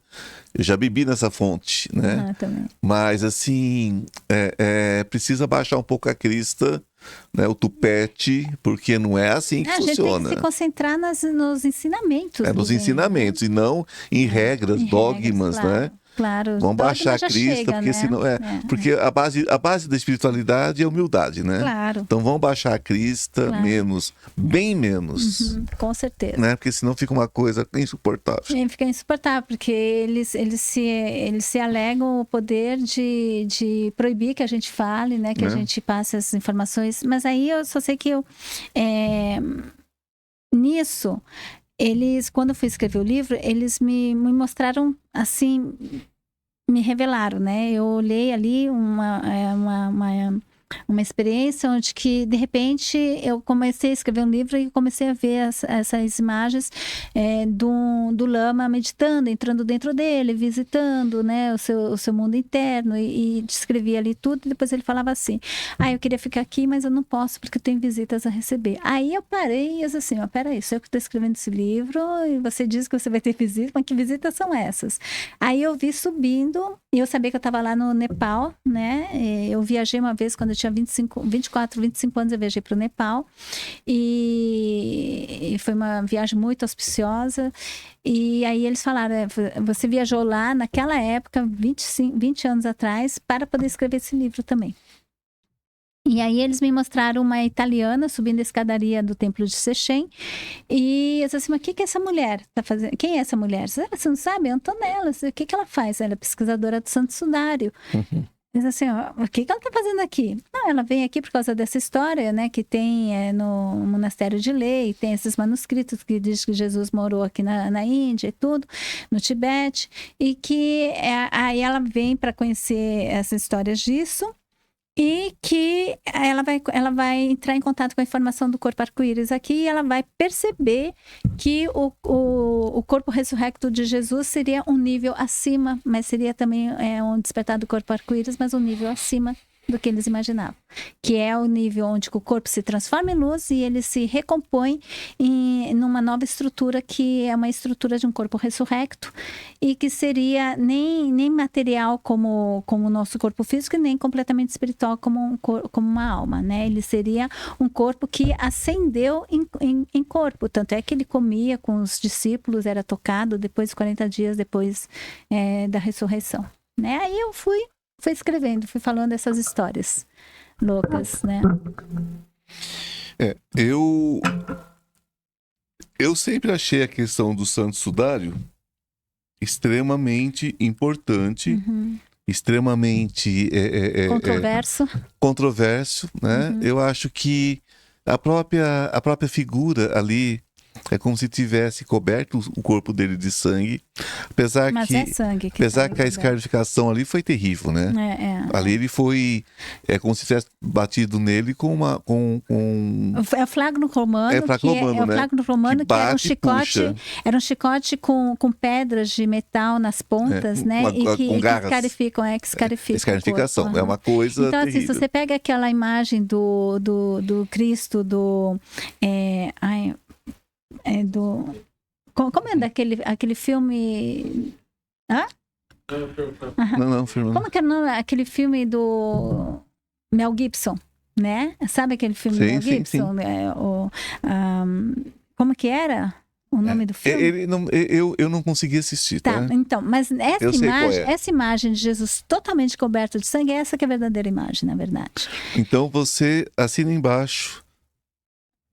Eu já bebi nessa fonte, né? Também. Mas assim, precisa baixar um pouco a crista, né? O tupete, porque não é assim que funciona. A gente tem que se concentrar nos ensinamentos. Nos ensinamentos, e não em regras, dogmas, claro. né? Claro. Vamos baixar a crista, porque senão porque a base da espiritualidade é a humildade, né? Claro. Então vamos baixar a crista, menos, bem menos. Com certeza. Né? Porque senão fica uma coisa insuportável. Fica insuportável, porque eles se alegam o poder de proibir que a gente fale, né? Que a gente passe as informações. Mas aí eu só sei que nisso... quando eu fui escrever o livro, eles me mostraram, assim, me revelaram, né? Eu olhei ali uma experiência onde que, de repente, eu comecei a escrever um livro e comecei a ver essas imagens do lama meditando, entrando dentro dele, visitando, né, o seu mundo interno e descrevia ali tudo. E depois ele falava assim, eu queria ficar aqui, mas eu não posso porque eu tenho visitas a receber. Aí eu parei e disse assim, peraí, sou eu que estou escrevendo esse livro e você diz que você vai ter visitas, mas que visitas são essas? Aí eu vi subindo e eu sabia que eu estava lá no Nepal, né? Eu viajei uma vez quando eu tinha 24, 25 anos, eu viajei para o Nepal e foi uma viagem muito auspiciosa. E aí eles falaram, você viajou lá naquela época, 20 anos atrás, para poder escrever esse livro também. E aí eles me mostraram uma italiana subindo a escadaria do templo de Sechém. E eu disse assim, mas o que essa mulher está fazendo? Quem é essa mulher? Você não sabe? É Antonella. O que ela faz? Ela é pesquisadora do Santo Sudário. Diz assim, o que ela está fazendo aqui? Não, ela vem aqui por causa dessa história, né, que tem no Monastério de Lei, tem esses manuscritos que diz que Jesus morou aqui na Índia e tudo, no Tibete, e que aí ela vem para conhecer essas histórias disso, e que ela vai entrar em contato com a informação do corpo arco-íris aqui e ela vai perceber que o corpo ressurrecto de Jesus seria um nível acima, mas seria também um despertar do corpo arco-íris, mas um nível acima do que eles imaginavam, que é o nível onde o corpo se transforma em luz e ele se recompõe numa nova estrutura que é uma estrutura de um corpo ressurrecto e que seria nem material como o nosso corpo físico e nem completamente espiritual como uma alma, né? Ele seria um corpo que ascendeu em corpo, tanto é que ele comia com os discípulos, era tocado depois de 40 dias depois da ressurreição, né? Aí eu fui escrevendo, fui falando essas histórias loucas, né? Eu sempre achei a questão do Santo Sudário extremamente importante, extremamente controverso, né? Eu acho que a própria figura ali é como se tivesse coberto o corpo dele de sangue, apesar Mas que é sangue que apesar tá que a ali, escarificação ali foi terrível, né? Ali ele foi como se tivesse batido nele com É o flagno romano, É flagno romano, é o né? flagno romano Que que era um bate e chicote, puxa. era um chicote com pedras de metal nas pontas, né? com garras. Que escarificam o Escarificação corpo. é uma coisa Então, assim, se terrível. você pega aquela imagem do Cristo, como é aquele filme... Hã? Não, Fernando. Como que é o nome? Aquele filme do Mel Gibson, né? Sabe aquele filme do Mel Sim, Gibson? Como que era o nome do filme? Eu não consegui assistir, Tá, tá? então, mas Eu sei qual é. essa imagem de Jesus totalmente coberto de sangue, essa que é a verdadeira imagem, na verdade. Então você assina embaixo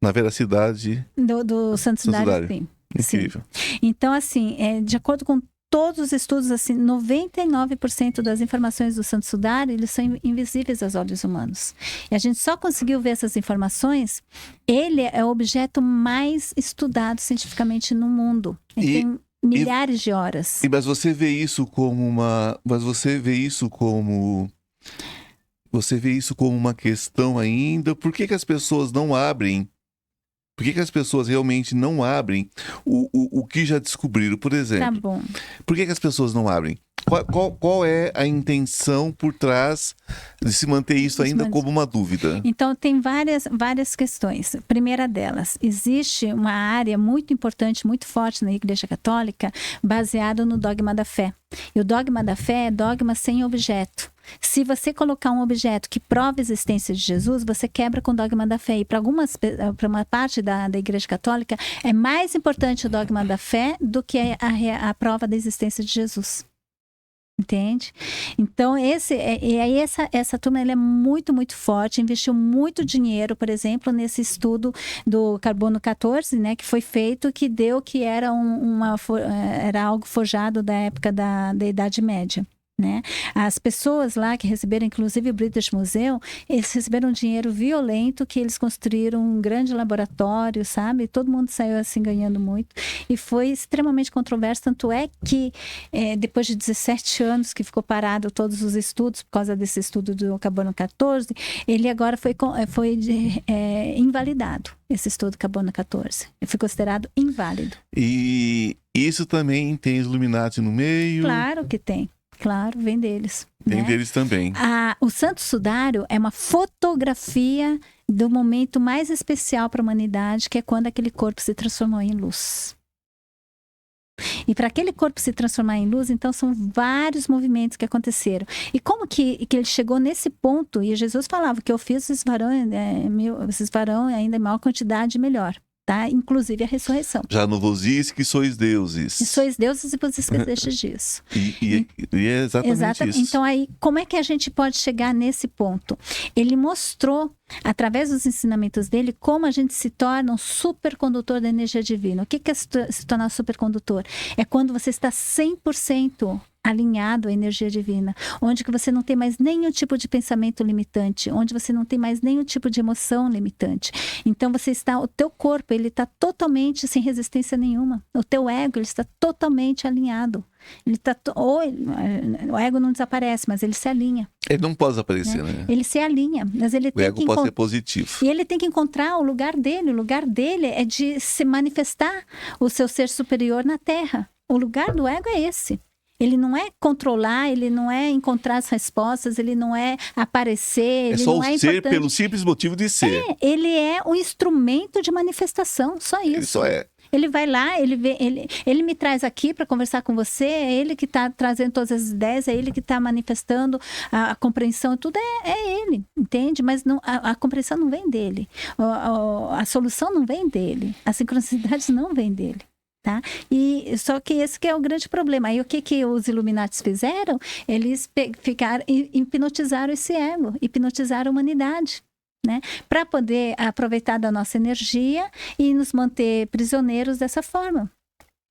na veracidade Do Santo Sudário, sim. Incrível. Sim. Então, assim, de acordo com todos os estudos, assim, 99% das informações do Santo Sudário, eles são invisíveis aos olhos humanos. E a gente só conseguiu ver essas informações, ele é o objeto mais estudado cientificamente no mundo. Ele tem milhares de horas. Mas você vê isso como uma questão ainda. Por que as pessoas não abrem? Por que as pessoas realmente não abrem o que já descobriram? Por exemplo, Tá bom. Por que as pessoas não abrem? Qual é a intenção por trás de se manter isso ainda como uma dúvida? Então, tem várias questões. Primeira delas, existe uma área muito importante, muito forte na Igreja Católica, baseada no dogma da fé. E o dogma da fé é dogma sem objeto. Se você colocar um objeto que prova a existência de Jesus, você quebra com o dogma da fé. E para uma parte da Igreja Católica, é mais importante o dogma da fé do que a prova da existência de Jesus. Entende? Então, essa turma ela é muito, muito forte, investiu muito dinheiro, por exemplo, nesse estudo do carbono 14, né, que foi feito, que deu que era, era algo forjado da época da Idade Média. Né? As pessoas lá que receberam, inclusive o British Museum, eles receberam um dinheiro violento, que eles construíram um grande laboratório, sabe? Todo mundo saiu assim ganhando muito e foi extremamente controverso, tanto é que depois de 17 anos que ficou parado todos os estudos por causa desse estudo do carbono 14, ele agora foi invalidado, esse estudo do carbono 14, ele foi considerado inválido. E isso também tem Illuminati no meio? Claro que tem. Claro, vem deles. Vem né? deles também. O Santo Sudário é uma fotografia do momento mais especial para a humanidade, que é quando aquele corpo se transformou em luz. E para aquele corpo se transformar em luz, então são vários movimentos que aconteceram. E como que ele chegou nesse ponto? E Jesus falava que eu fiz esses varão ainda em maior quantidade melhor. Tá? Inclusive a ressurreição. Já não vos disse que sois deuses. E sois deuses e vos esquecestes disso. E é exatamente isso. Então aí, como é que a gente pode chegar nesse ponto? Ele mostrou, através dos ensinamentos dele, como a gente se torna um supercondutor da energia divina. O que é se tornar supercondutor? É quando você está 100% alinhado à energia divina, onde que você não tem mais nenhum tipo de pensamento limitante, onde você não tem mais nenhum tipo de emoção limitante. Então o teu corpo, ele está totalmente sem resistência nenhuma. O teu ego, ele está totalmente alinhado. O ego não desaparece, mas ele se alinha. Ele não pode desaparecer, né? Ele se alinha, mas ele o ego pode ser positivo. E ele tem que encontrar o lugar dele. O lugar dele é de se manifestar o seu ser superior na Terra. O lugar do ego é esse. Ele não é controlar, ele não é encontrar as respostas, ele não é aparecer. É ele só não o ser pelo simples motivo de ser. Ele é um instrumento de manifestação, só isso. Ele só é. Ele vai lá, ele me traz aqui para conversar com você, é ele que está trazendo todas as ideias, é ele que está manifestando a compreensão, tudo é ele, entende? Mas não, a compreensão não vem dele, a solução não vem dele, a sincronicidade não vem dele. Tá? E só que esse que é o grande problema. Aí o que os Illuminatis fizeram? Eles hipnotizaram esse ego, hipnotizaram a humanidade, né? Para poder aproveitar da nossa energia e nos manter prisioneiros dessa forma,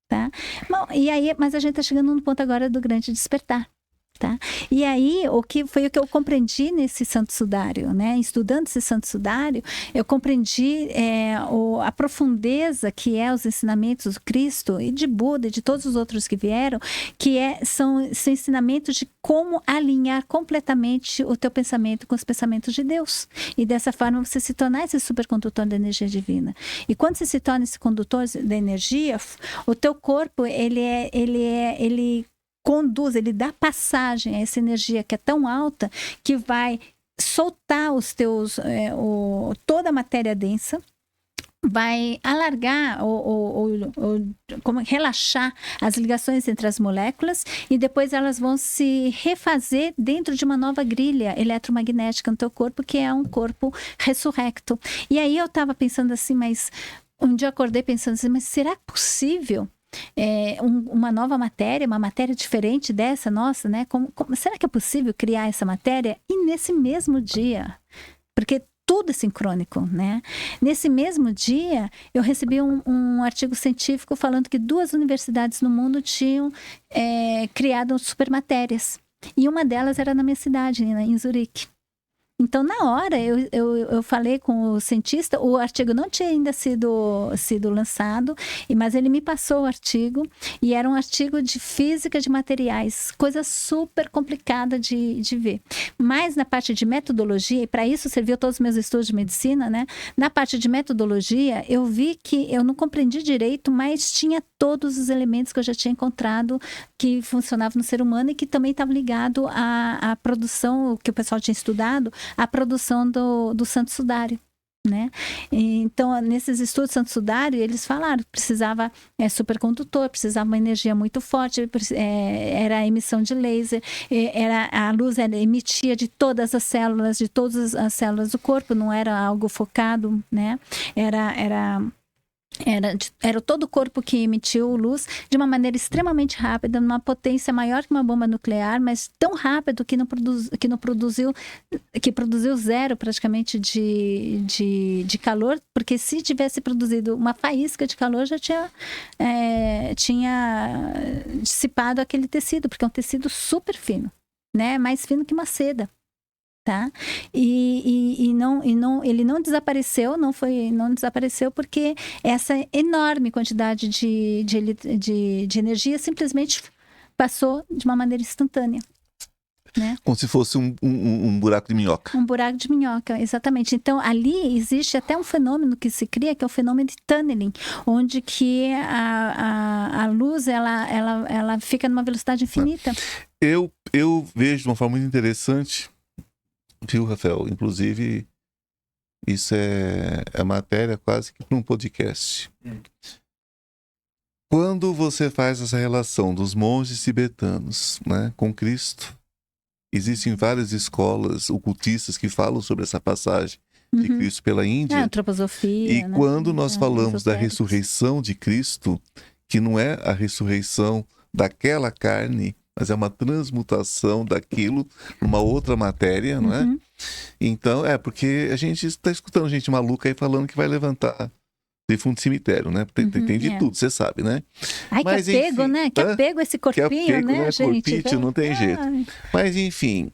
tá? Bom, mas a gente está chegando no ponto agora do grande despertar. Tá? E aí, o que eu compreendi nesse santo sudário, né? Estudando esse santo sudário, eu compreendi a profundeza que é os ensinamentos do Cristo e de Buda e de todos os outros que vieram, que são ensinamentos de como alinhar completamente o teu pensamento com os pensamentos de Deus. E dessa forma você se tornar esse supercondutor da energia divina. E quando você se torna esse condutor da energia, o teu corpo, ele conduz, ele dá passagem a essa energia que é tão alta que vai soltar os teus, toda a matéria densa, vai alargar como relaxar as ligações entre as moléculas e depois elas vão se refazer dentro de uma nova grelha eletromagnética no teu corpo, que é um corpo ressurrecto. E aí eu estava pensando assim, mas um dia eu acordei pensando assim, mas será possível uma nova matéria, uma matéria diferente dessa nossa, né? Será que é possível criar essa matéria? E nesse mesmo dia, porque tudo é sincrônico, né? Nesse mesmo dia, eu recebi um artigo científico falando que 2 universidades no mundo tinham criado supermatérias. E uma delas era na minha cidade, em Zurique. Então, na hora, eu falei com o cientista, o artigo não tinha ainda sido lançado, mas ele me passou o artigo, e era um artigo de física de materiais, coisa super complicada de ver. Mas na parte de metodologia, e para isso serviu todos os meus estudos de medicina, né? Na parte de metodologia, eu vi que eu não compreendi direito, mas tinha todos os elementos que eu já tinha encontrado que funcionavam no ser humano e que também estavam ligados à produção, que o pessoal tinha estudado, a produção do santo sudário, né? Então, nesses estudos do santo sudário, eles falaram que precisava supercondutor, precisava uma energia muito forte, era a emissão de laser, a luz emitia de todas as células do corpo, não era algo focado, né? Era todo o corpo que emitiu luz de uma maneira extremamente rápida, numa potência maior que uma bomba nuclear, mas tão rápido que produziu zero praticamente de calor, porque se tivesse produzido uma faísca de calor já tinha dissipado aquele tecido, porque é um tecido super fino, né? Mais fino que uma seda. Tá? Ele não desapareceu, não desapareceu porque essa enorme quantidade de energia simplesmente passou de uma maneira instantânea. Né? Como se fosse um buraco de minhoca. Um buraco de minhoca, exatamente. Então, ali existe até um fenômeno que se cria, que é o fenômeno de tunneling, onde que a luz, ela fica numa velocidade infinita. Eu vejo de uma forma muito interessante, viu, Rafael? Inclusive, isso é matéria quase que para um podcast. Quando você faz essa relação dos monges tibetanos, né, com Cristo, existem várias escolas ocultistas que falam sobre essa passagem de Cristo pela Índia. Antroposofia. E né? quando nós falamos da ressurreição de Cristo, que não é a ressurreição daquela carne, mas é uma transmutação daquilo numa outra matéria, não é? Então, porque a gente está escutando gente maluca aí falando que vai levantar defunto de cemitério, né? Tem de tudo, você sabe, né? Ai, mas, que apego, enfim, né? Que apego esse corpinho, que apego, né, gente? Corpite, não tem jeito. Mas, enfim,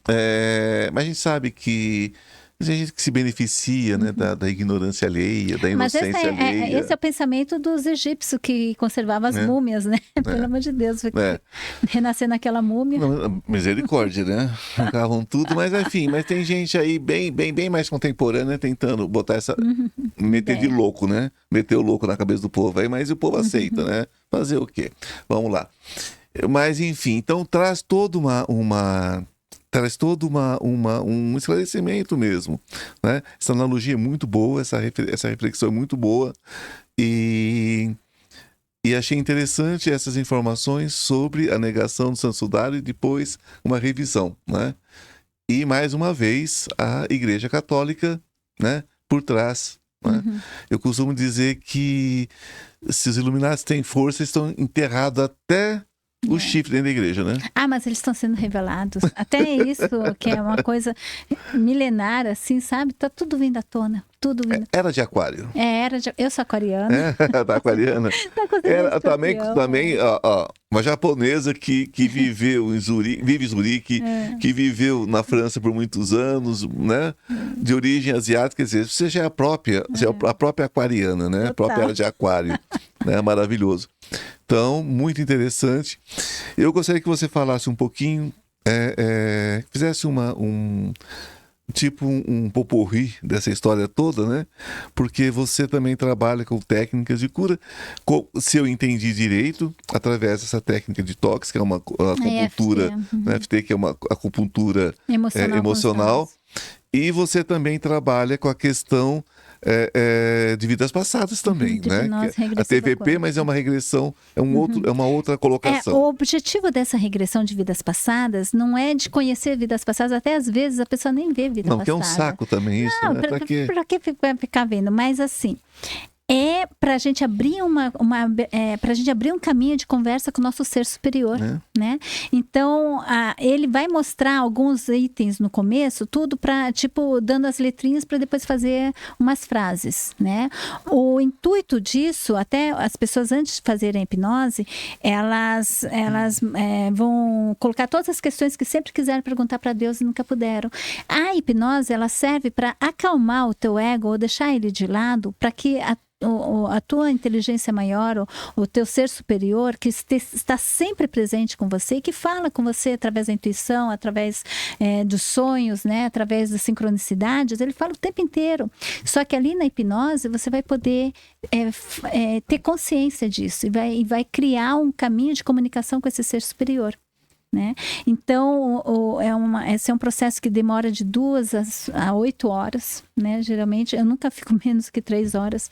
mas a gente sabe que tem gente que se beneficia, né, da ignorância alheia, da inocência alheia. Esse é o pensamento dos egípcios que conservavam as múmias, né? Pelo amor de Deus, renascer naquela múmia. Não, misericórdia, né? Arrancavam tudo, mas enfim, mas tem gente aí bem mais contemporânea tentando botar essa... meter de louco, né? Meter o louco na cabeça do povo aí, mas o povo aceita, né? Fazer o quê? Vamos lá. Mas enfim, então traz todo um esclarecimento mesmo, né? Essa analogia é muito boa, essa reflexão é muito boa e achei interessante essas informações sobre a negação do santo sudário e depois uma revisão, né? E mais uma vez a Igreja Católica, né, por trás, né? Eu costumo dizer que se os Illuminati têm força, estão enterrados até o chifre dentro da igreja, né? Mas eles estão sendo revelados. Até isso, que é uma coisa milenar, assim, sabe? Tá tudo vindo à tona. Tudo vindo. Era de aquário. Eu sou aquariana. Da aquariana. Era também uma japonesa que viveu em Zurique, vive em Zurique, que viveu na França por muitos anos, né? De origem asiática, quer dizer, você já é a própria aquariana, né? A própria era de aquário, né? Maravilhoso. Então, muito interessante. Eu gostaria que você falasse um pouquinho, fizesse um potpourri dessa história toda, né? Porque você também trabalha com técnicas de cura, se eu entendi direito, através dessa técnica de tox, que é uma acupuntura, né? FT, que é uma acupuntura emocional. E você também trabalha com a questão de vidas passadas também, né? A TVP, mas é uma regressão, é uma outra colocação. O objetivo dessa regressão de vidas passadas não é de conhecer vidas passadas, até às vezes a pessoa nem vê vida passada. Não, que é um saco também isso, não, né? Pra que ficar vendo? Mas assim, para a gente abrir pra gente abrir um caminho de conversa com o nosso ser superior, né? Então, ele vai mostrar alguns itens no começo, tudo para, dando as letrinhas para depois fazer umas frases, né? O intuito disso, até as pessoas antes de fazerem a hipnose, elas vão colocar todas as questões que sempre quiseram perguntar para Deus e nunca puderam. A hipnose, ela serve para acalmar o teu ego ou deixar ele de lado, para que a tua inteligência maior, o teu ser superior, que está sempre presente com você e que fala com você através da intuição, através dos sonhos, né? Através das sincronicidades, ele fala o tempo inteiro. Só que ali na hipnose você vai poder ter consciência disso e vai criar um caminho de comunicação com esse ser superior, né? Então, esse é um processo que demora de 2 a 8 horas, né? Geralmente, eu nunca fico menos que 3 horas.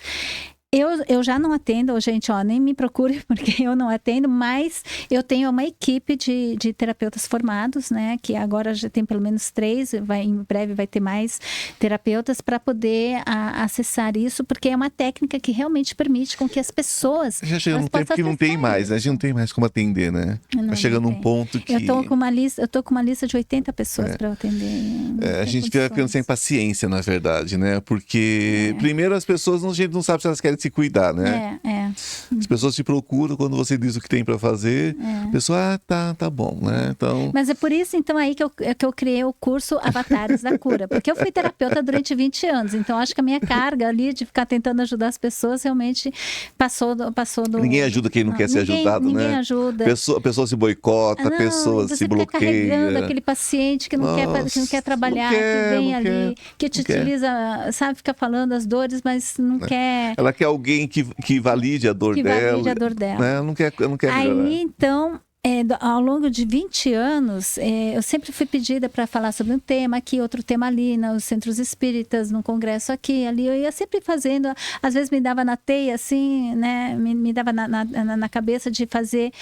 Eu já não atendo, gente, nem me procure, porque eu não atendo, mas eu tenho uma equipe de terapeutas formados, né? Que agora já tem pelo menos 3, em breve vai ter mais terapeutas para poder acessar isso, porque é uma técnica que realmente permite com que as pessoas... Já chega num tempo que não tem mais, né? A gente não tem mais como atender, né? Vai chegando num ponto que... Eu tô com uma lista de 80 pessoas para atender. A gente fica ficando sem paciência, na verdade, né? Porque, primeiro, as pessoas, a gente não sabe se elas querem se cuidar, né? As pessoas te procuram quando você diz o que tem para fazer. A pessoa, tá bom, né? Então... Mas é por isso, então, aí que eu criei o curso Avatares da Cura. Porque eu fui terapeuta durante 20 anos. Então, acho que a minha carga ali de ficar tentando ajudar as pessoas realmente passou do... Ninguém ajuda quem não quer ser ajudado, né? Ninguém ajuda. A pessoa se boicota, a pessoa se bloqueia. Você fica carregando aquele paciente que não quer trabalhar, que vem ali, que te utiliza, sabe, fica falando as dores, mas não quer... Ela quer alguém que valide a dor dela. Que valide a dor dela. Né? Ela não quer melhorar. Aí, então, ao longo de 20 anos, eu sempre fui pedida para falar sobre um tema aqui, outro tema ali, nos centros espíritas, num congresso aqui, ali. Eu ia sempre fazendo, às vezes me dava na teia, assim, né? Me dava na cabeça de fazer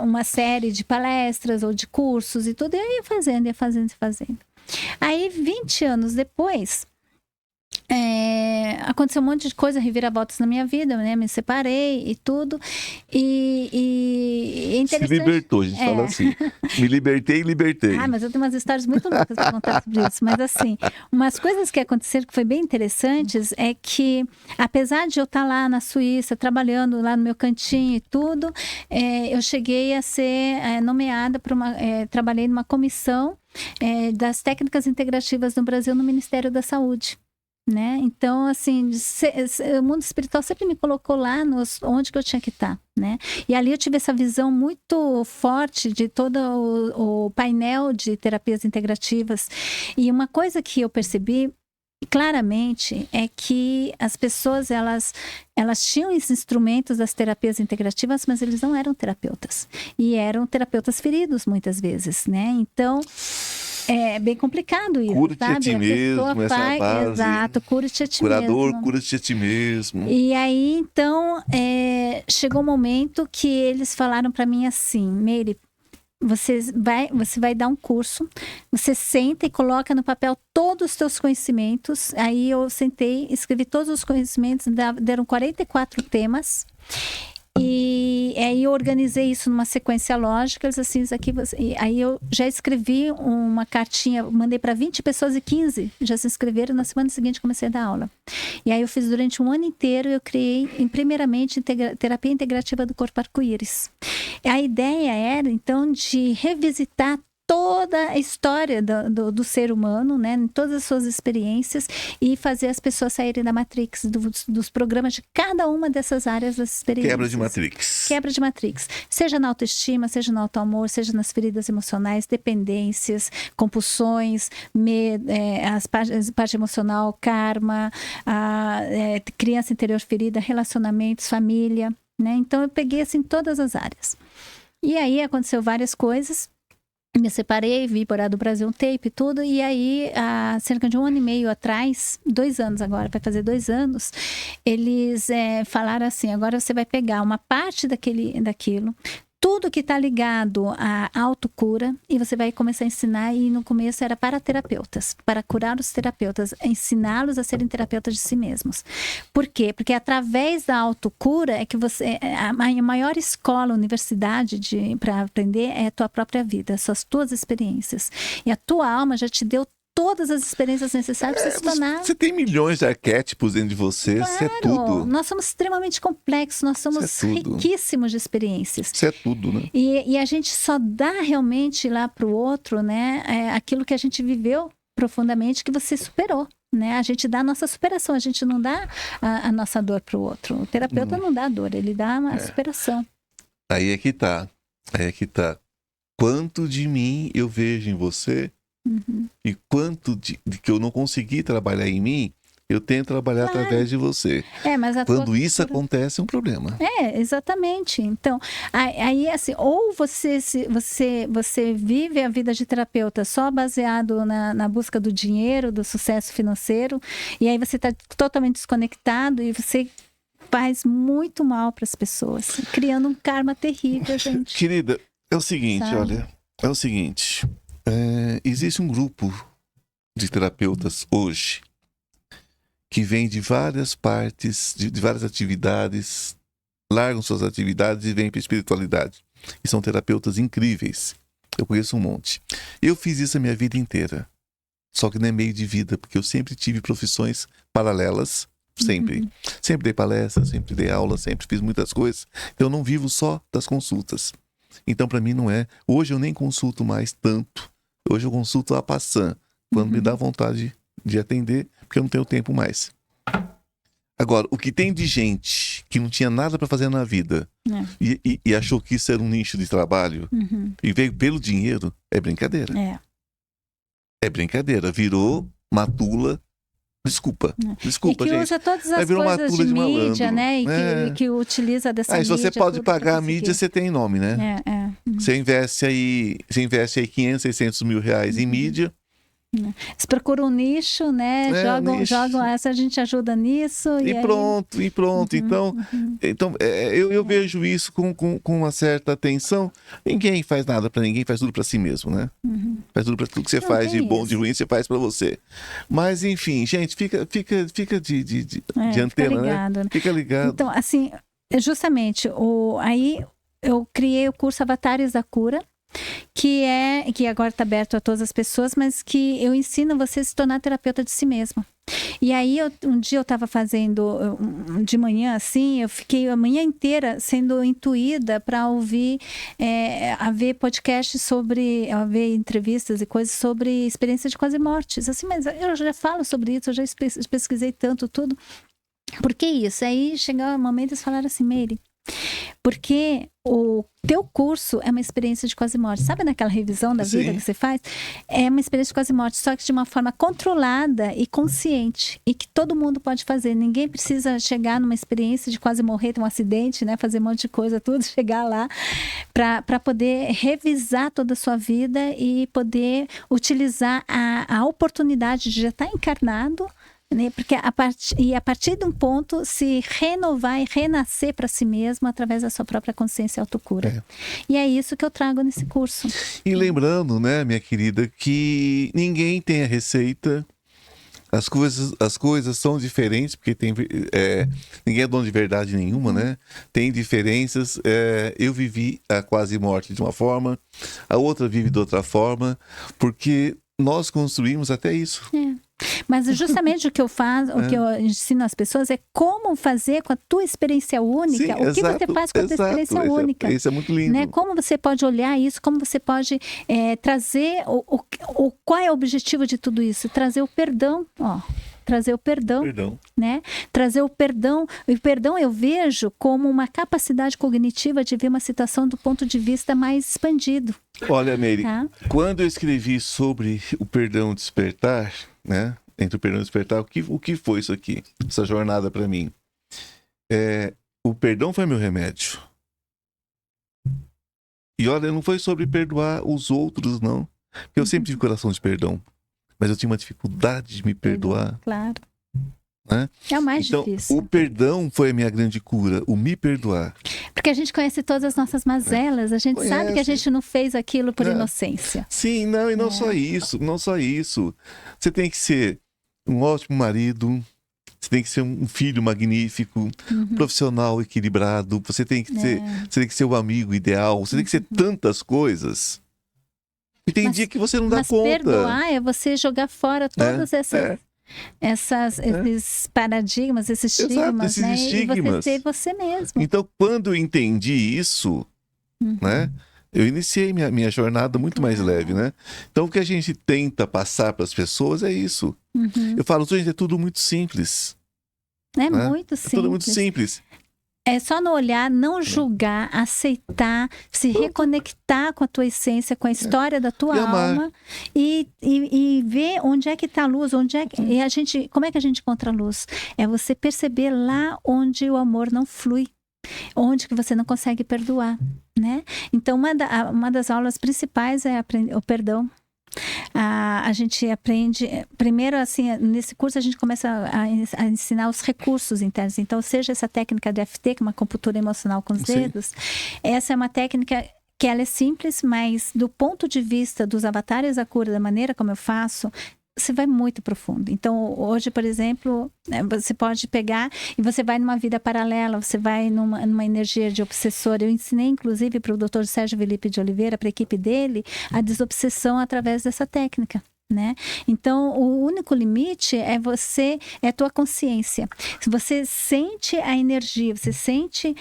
uma série de palestras ou de cursos e tudo. E eu ia fazendo. Aí, 20 anos depois... aconteceu um monte de coisa, reviravoltas na minha vida, né? Me separei e tudo. E é interessante. Se libertou, a gente fala assim. Me libertei e libertei. Mas eu tenho umas histórias muito loucas para contar sobre isso. Mas assim, umas coisas que aconteceram que foi bem interessantes é que, apesar de eu estar lá na Suíça, trabalhando lá no meu cantinho e tudo, eu cheguei a ser nomeada para trabalhei numa comissão das técnicas integrativas no Brasil no Ministério da Saúde. Né? Então, assim, o mundo espiritual sempre me colocou lá onde que eu tinha que estar, né? E ali eu tive essa visão muito forte de todo o painel de terapias integrativas. E uma coisa que eu percebi claramente é que as pessoas, elas tinham esses instrumentos das terapias integrativas, mas eles não eram terapeutas. E eram terapeutas feridos, muitas vezes, né? Então... é bem complicado isso, cura-te sabe? a ti mesmo, essa base. Exato, cura-te a ti Curador, mesmo. cura-te a ti mesmo. E aí, então, chegou um momento que eles falaram para mim assim, Meire, você vai dar um curso, você senta e coloca no papel todos os teus conhecimentos. Aí eu sentei, escrevi todos os conhecimentos, deram 44 temas. aí eu organizei isso numa sequência lógica, eles assim, isso aqui e aí eu já escrevi uma cartinha, mandei para 20 pessoas e 15 já se inscreveram, na semana seguinte comecei a dar aula. E aí eu fiz durante um ano inteiro, eu criei, primeiramente, terapia integrativa do corpo arco-íris. A ideia era, então, de revisitar toda a história do ser humano, né, em todas as suas experiências, e fazer as pessoas saírem da Matrix, dos programas de cada uma dessas áreas das experiências. Quebra de Matrix. Quebra de Matrix. Seja na autoestima, seja no auto-amor, seja nas feridas emocionais, dependências, compulsões, as parte emocional, karma, criança interior ferida, relacionamentos, família, né? Então eu peguei assim todas as áreas. E aí aconteceu várias coisas. Me separei, vim morar do Brasil um tempo e tudo, e aí, há cerca de 1 ano e meio atrás, 2 anos agora, vai fazer 2 anos, eles falaram assim, agora você vai pegar uma parte daquilo, tudo que está ligado à autocura, e você vai começar a ensinar, e no começo era para terapeutas, para curar os terapeutas, ensiná-los a serem terapeutas de si mesmos. Por quê? Porque através da autocura é que a maior escola, universidade para aprender é a tua própria vida, são as tuas experiências. E a tua alma já te deu todas as experiências necessárias para se tornar... Você tem milhões de arquétipos dentro de você, claro, isso é tudo. Nós somos extremamente complexos, nós somos riquíssimos de experiências. Isso é tudo, né? E a gente só dá realmente lá para o outro, né, aquilo que a gente viveu profundamente, que você superou. Né? A gente dá a nossa superação, a gente não dá a nossa dor para o outro. O terapeuta não dá dor, ele dá uma superação. Aí é que tá. Quanto de mim eu vejo em você, e quanto de que eu não consegui trabalhar em mim, eu tento trabalhar através de você. Mas quando isso acontece, é um problema. Exatamente. Então, aí assim, ou você vive a vida de terapeuta só baseado na busca do dinheiro, do sucesso financeiro, e aí você está totalmente desconectado e você faz muito mal para as pessoas, criando um karma terrível, gente. Querida, é o seguinte, olha, existe um grupo de terapeutas hoje que vem de várias partes, de várias atividades, largam suas atividades e vêm para a espiritualidade. E são terapeutas incríveis. Eu conheço um monte. Eu fiz isso a minha vida inteira. Só que não é meio de vida, porque eu sempre tive profissões paralelas, sempre. Sempre dei palestras, sempre dei aula, sempre fiz muitas coisas. Então eu não vivo só das consultas. Então para mim não é. Hoje eu nem consulto mais tanto. Hoje eu consulto a passant, quando me dá vontade de atender, porque eu não tenho tempo mais. Agora, o que tem de gente que não tinha nada para fazer na vida e achou que isso era um nicho de trabalho e veio pelo dinheiro, é brincadeira. É brincadeira. Virou matula. Desculpa, e que gente. Usa todas as coisas de mídia, né? E que utiliza dessa mídia. Se você pode pagar a mídia, você tem nome, né? Você investe aí 500, 600 mil reais em mídia. Eles procuram um nicho, né? Jogam essa, a gente ajuda nisso. E pronto. Então eu vejo isso com uma certa atenção. Ninguém faz nada para ninguém, faz tudo para si mesmo, né? Faz tudo para tudo que você faz de bom, de ruim, você faz para você. Mas enfim, gente, fica de antena, ligado, né? Fica ligado. Então, assim, justamente, aí eu criei o curso Avatares da Cura, que agora está aberto a todas as pessoas, mas que eu ensino você a se tornar terapeuta de si mesmo. E aí, um dia eu estava fazendo de manhã, assim, eu fiquei a manhã inteira sendo intuída para ouvir, a ver podcasts a ver entrevistas e coisas sobre experiência de quase mortes. Assim, mas eu já falo sobre isso, eu já pesquisei tanto, tudo. Por que isso? Aí chegou um momento e eles falaram assim, Meire, porque o teu curso é uma experiência de quase morte. Sabe naquela revisão da vida que você faz? É uma experiência de quase morte, só que de uma forma controlada e consciente. E que todo mundo pode fazer. Ninguém precisa chegar numa experiência de quase morrer, ter um acidente, né? Fazer um monte de coisa, tudo, chegar lá para poder revisar toda a sua vida e poder utilizar a oportunidade de já estar encarnado, né? Porque a partir de um ponto se renovar e renascer para si mesmo através da sua própria consciência e autocura. E é isso que eu trago nesse curso. E lembrando, né, minha querida, que ninguém tem a receita, As coisas são diferentes, porque ninguém é dono de verdade nenhuma, né? Tem diferenças. Eu vivi a quase morte de uma forma, a outra vive de outra forma, porque nós construímos até isso. Mas justamente o que eu faço, o que eu ensino às pessoas é como fazer com a tua experiência única. Sim, o que você faz com a tua experiência única. Isso é muito lindo. Né? Como você pode olhar isso, como você pode trazer qual é o objetivo de tudo isso? Trazer o perdão, trazer o perdão, né? Trazer o perdão. E o perdão eu vejo como uma capacidade cognitiva de ver uma situação do ponto de vista mais expandido. Olha, Meire, quando eu escrevi sobre o perdão despertar, né? Entre o perdão e o despertar, o que foi isso aqui? Essa jornada para mim. O perdão foi meu remédio. E olha, não foi sobre perdoar os outros, não. Porque eu sempre tive coração de perdão. Mas eu tinha uma dificuldade de me perdoar. Claro. Né? É o mais então, difícil. O perdão foi a minha grande cura, o me perdoar. Porque a gente conhece todas as nossas mazelas, a gente sabe que a gente não fez aquilo por inocência. Sim, não, e não só isso, não só isso. Você tem que ser um ótimo marido, você tem que ser um filho magnífico, profissional equilibrado, você tem que ser o amigo ideal, você tem que ser tantas coisas. E tem dia que você não dá conta. Mas perdoar é você jogar fora todas esses paradigmas, esses estigmas, esses estigmas. E você ser você mesmo. Então, quando eu entendi isso, né, eu iniciei minha jornada muito mais leve, né? Então, o que a gente tenta passar para as pessoas é isso. Eu falo, gente, é tudo muito simples. Muito simples. É tudo muito simples. É só no olhar, não julgar, aceitar, se reconectar com a tua essência, com a história da tua alma e ver onde é que está a luz, como é que a gente encontra a luz? É você perceber lá onde o amor não flui, onde que você não consegue perdoar, né? Então, uma das aulas principais é o perdão. A gente aprende, primeiro assim, nesse curso a gente começa a ensinar os recursos internos, então seja essa técnica de FT, que é uma acupuntura emocional com os dedos, essa é uma técnica que ela é simples, mas do ponto de vista dos avatares da cura, da maneira como eu faço, você vai muito profundo. Então, hoje, por exemplo, você pode pegar e você vai numa vida paralela, você vai numa energia de obsessor. Eu ensinei, inclusive, para o Dr. Sérgio Felipe de Oliveira, para a equipe dele, a desobsessão através dessa técnica. Né? Então, o único limite é a tua consciência. Se você sente a energia, você sente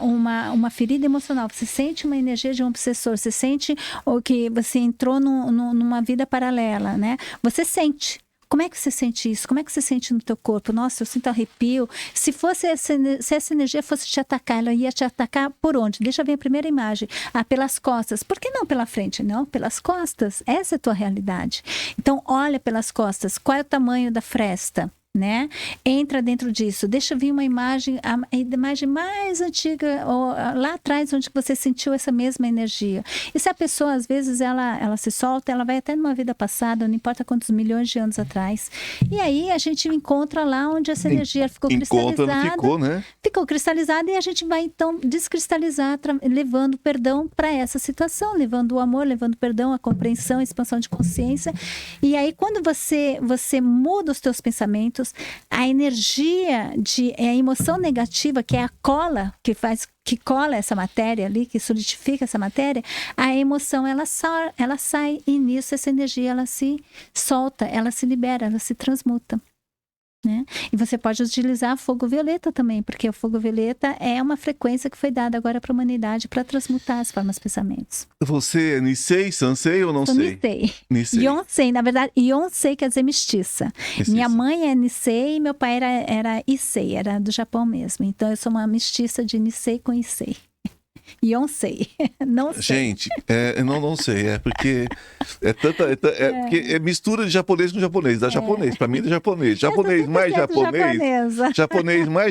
uma ferida emocional, você sente uma energia de um obsessor, você sente que você entrou numa vida paralela, né? Você sente. Como é que você sente isso? Como é que você sente no teu corpo? Nossa, eu sinto arrepio. Se essa energia fosse te atacar, ela ia te atacar por onde? Deixa eu ver a primeira imagem. Pelas costas. Por que não pela frente? Não, pelas costas. Essa é a tua realidade. Então, olha pelas costas. Qual é o tamanho da fresta? Né? Entra dentro disso, deixa vir uma imagem, a imagem mais antiga, ou lá atrás, onde você sentiu essa mesma energia. E se a pessoa, às vezes, ela se solta, ela vai até numa vida passada, não importa quantos milhões de anos atrás. E aí a gente encontra lá onde essa energia ficou cristalizada. Ficou, né? Ficou cristalizada e a gente vai então descristalizar, levando perdão para essa situação, levando o amor, levando perdão, a compreensão, a expansão de consciência. E aí, quando você muda os teus pensamentos, a energia a emoção negativa, que é a cola que cola essa matéria ali, que solidifica essa matéria, a emoção ela sai e nisso essa energia ela se solta, ela se libera, ela se transmuta. Né? E você pode utilizar fogo violeta também, porque o fogo violeta é uma frequência que foi dada agora para a humanidade para transmutar as formas de pensamentos. Você é Nisei, Sansei ou não sei? Nisei. Yonsei, na verdade, Yonsei quer dizer mestiça. Minha mãe é Nisei e meu pai era Issei, era do Japão mesmo. Então eu sou uma mestiça de Nisei com Issei. Yonsei, não sei. Gente, não sei, porque porque é mistura de japonês com japonês, dá japonês, pra mim dá japonês, japonês mais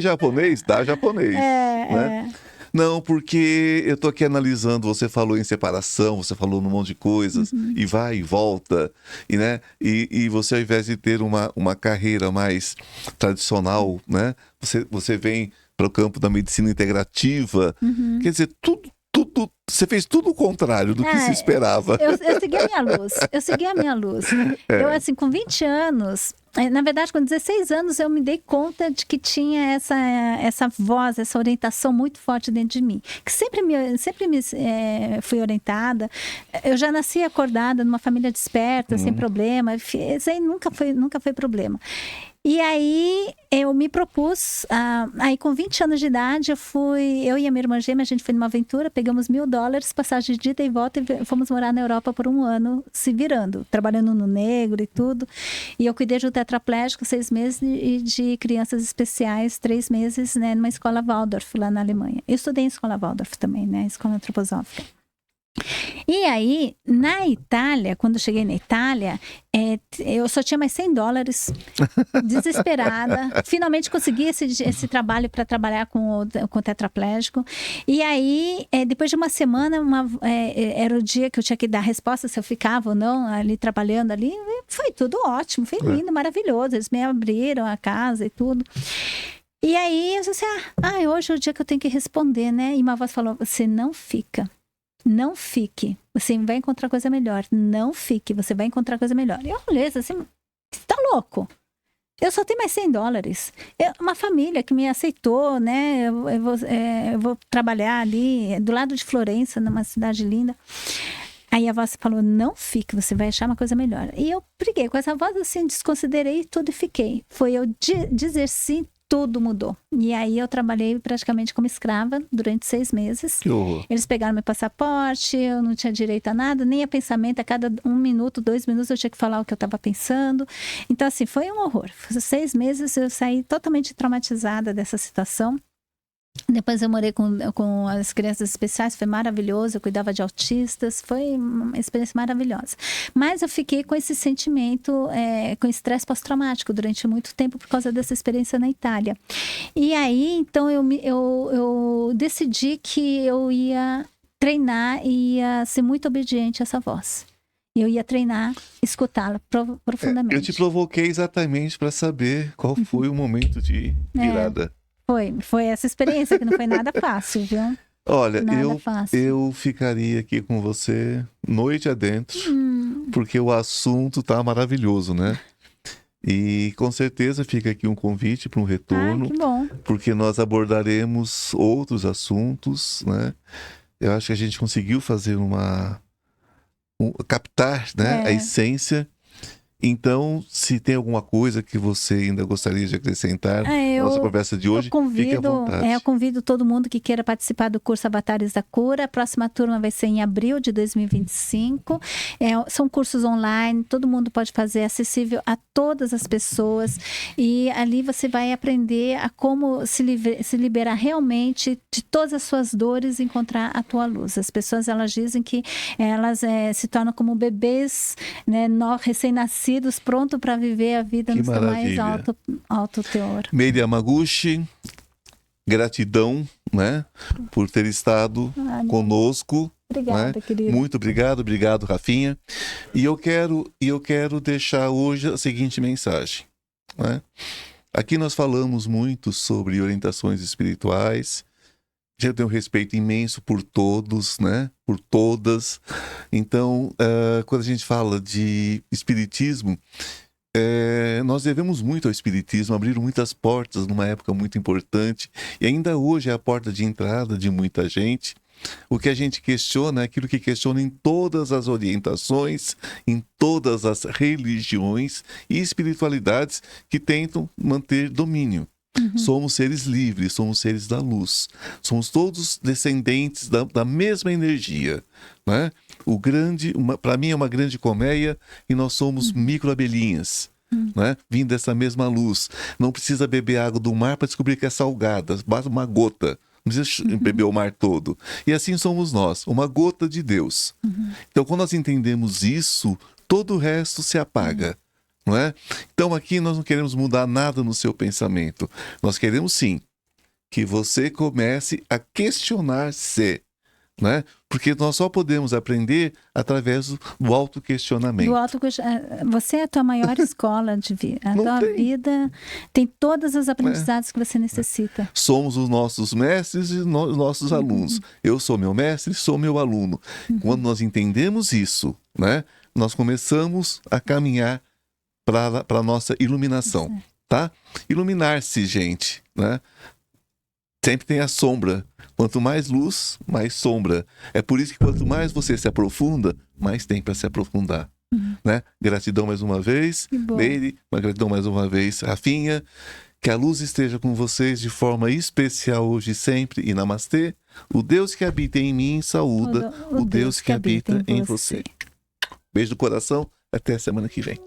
japonês, dá japonês, né? Não, porque eu tô aqui analisando, você falou em separação, você falou num monte de coisas, e vai e volta, né? E você, ao invés de ter uma carreira mais tradicional, né? Você vem para o campo da medicina integrativa. Quer dizer, Você fez tudo o contrário do que se esperava. Eu segui a minha luz. Eu segui a minha luz. Eu, assim, com 20 anos... Na verdade, com 16 anos, eu me dei conta de que tinha essa voz, essa orientação muito forte dentro de mim. Que sempre fui orientada. Eu já nasci acordada, numa família desperta, sem problema. Isso aí nunca foi problema. E aí, eu me propus, aí com 20 anos de idade, eu e a minha irmã gêmea, a gente foi numa aventura, pegamos $1.000, passagem de ida e volta, e fomos morar na Europa por 1 ano, se virando, trabalhando no negro e tudo. E eu cuidei de um tetraplégico 6 meses e de crianças especiais 3 meses, né, numa escola Waldorf, lá na Alemanha. Eu estudei em escola Waldorf também, né, escola antroposófica. E aí, na Itália, quando eu cheguei na Itália, eu só tinha mais $100, desesperada. Finalmente consegui esse trabalho para trabalhar com o tetraplégico. E aí, depois de uma semana, era o dia que eu tinha que dar a resposta se eu ficava ou não ali trabalhando ali. Foi tudo ótimo, foi lindo, maravilhoso. Eles me abriram a casa e tudo. E aí, eu disse assim, hoje é o dia que eu tenho que responder, né? E uma voz falou, você não fica. Não fique, você vai encontrar coisa melhor. Não fique, você vai encontrar coisa melhor. E eu olhei assim, você tá louco? Eu só tenho mais $100. Uma família que me aceitou, né? Eu vou trabalhar ali, do lado de Florença, numa cidade linda. Aí a voz falou, não fique, você vai achar uma coisa melhor. E eu briguei com essa voz, assim, desconsiderei tudo e fiquei. Foi eu dizer sim, tudo mudou. E aí eu trabalhei praticamente como escrava durante 6 meses. Que horror. Eles pegaram meu passaporte, eu não tinha direito a nada, nem a pensamento. A cada 1 minuto, 2 minutos eu tinha que falar o que eu estava pensando. Então, assim, foi um horror. 6 meses eu saí totalmente traumatizada dessa situação. Depois eu morei com as crianças especiais, foi maravilhoso, eu cuidava de autistas, foi uma experiência maravilhosa. Mas eu fiquei com esse sentimento, com estresse pós-traumático durante muito tempo por causa dessa experiência na Itália. E aí, então, eu decidi que eu ia treinar e ia ser muito obediente a essa voz. Eu ia treinar, escutá-la profundamente. Eu te provoquei exatamente para saber qual foi o momento de virada. Foi essa experiência que não foi nada fácil, viu? Olha, Nada fácil. eu ficaria aqui com você noite adentro, porque o assunto tá maravilhoso, né? E com certeza fica aqui um convite para um retorno, que bom. porque nós abordaremos outros assuntos, né? Eu acho que a gente conseguiu fazer captar, né, a essência. Então, se tem alguma coisa que você ainda gostaria de acrescentar na nossa conversa de hoje, fique à vontade. Eu convido todo mundo que queira participar do curso Avatares da Cura. A próxima turma vai ser em abril de 2025. São cursos online, todo mundo pode fazer, é acessível a todas as pessoas. E ali você vai aprender a como se liberar realmente de todas as suas dores e encontrar a tua luz. As pessoas, elas dizem que elas se tornam como bebês, né, recém-nascidos, pronto para viver a vida no seu mais alto teor. Meire Yamaguchi, gratidão, né, por ter estado conosco. Obrigada, né? querido. Muito obrigado, Rafinha. E eu quero deixar hoje a seguinte mensagem, né? Aqui nós falamos muito sobre orientações espirituais. Já tenho um respeito imenso por todos, né? Por todas. Então, quando a gente fala de espiritismo, nós devemos muito ao espiritismo, abriram muitas portas numa época muito importante, e ainda hoje é a porta de entrada de muita gente. O que a gente questiona é aquilo que questiona em todas as orientações, em todas as religiões e espiritualidades que tentam manter domínio. Somos seres livres, somos seres da luz. Somos todos descendentes da mesma energia, né? Para mim é uma grande colmeia e nós somos microabelhinhas, né? Vindo dessa mesma luz. Não precisa beber água do mar para descobrir que é salgada, basta uma gota. Não precisa beber o mar todo. E assim somos nós, uma gota de Deus. Então, quando nós entendemos isso, todo o resto se apaga. Não é? Então aqui nós não queremos mudar nada no seu pensamento. Nós queremos sim que você comece a questionar-se, né? Porque nós só podemos aprender através do autoquestionamento. Você é a tua maior escola de vida. A tua vida tem todas as aprendizados que você necessita. Somos os nossos mestres e os nossos alunos. Eu sou meu mestre, sou meu aluno. Quando nós entendemos isso, né? Nós começamos a caminhar para a nossa iluminação, tá? Iluminar-se, gente, né? Sempre tem a sombra. Quanto mais luz, mais sombra. É por isso que quanto mais você se aprofunda, mais tem para se aprofundar. Né? Gratidão mais uma vez, Leire, uma gratidão mais uma vez, Rafinha. Que a luz esteja com vocês de forma especial hoje e sempre. E namastê. O Deus que habita em mim saúda o Deus que habita em você. Beijo do coração. Até a semana que vem.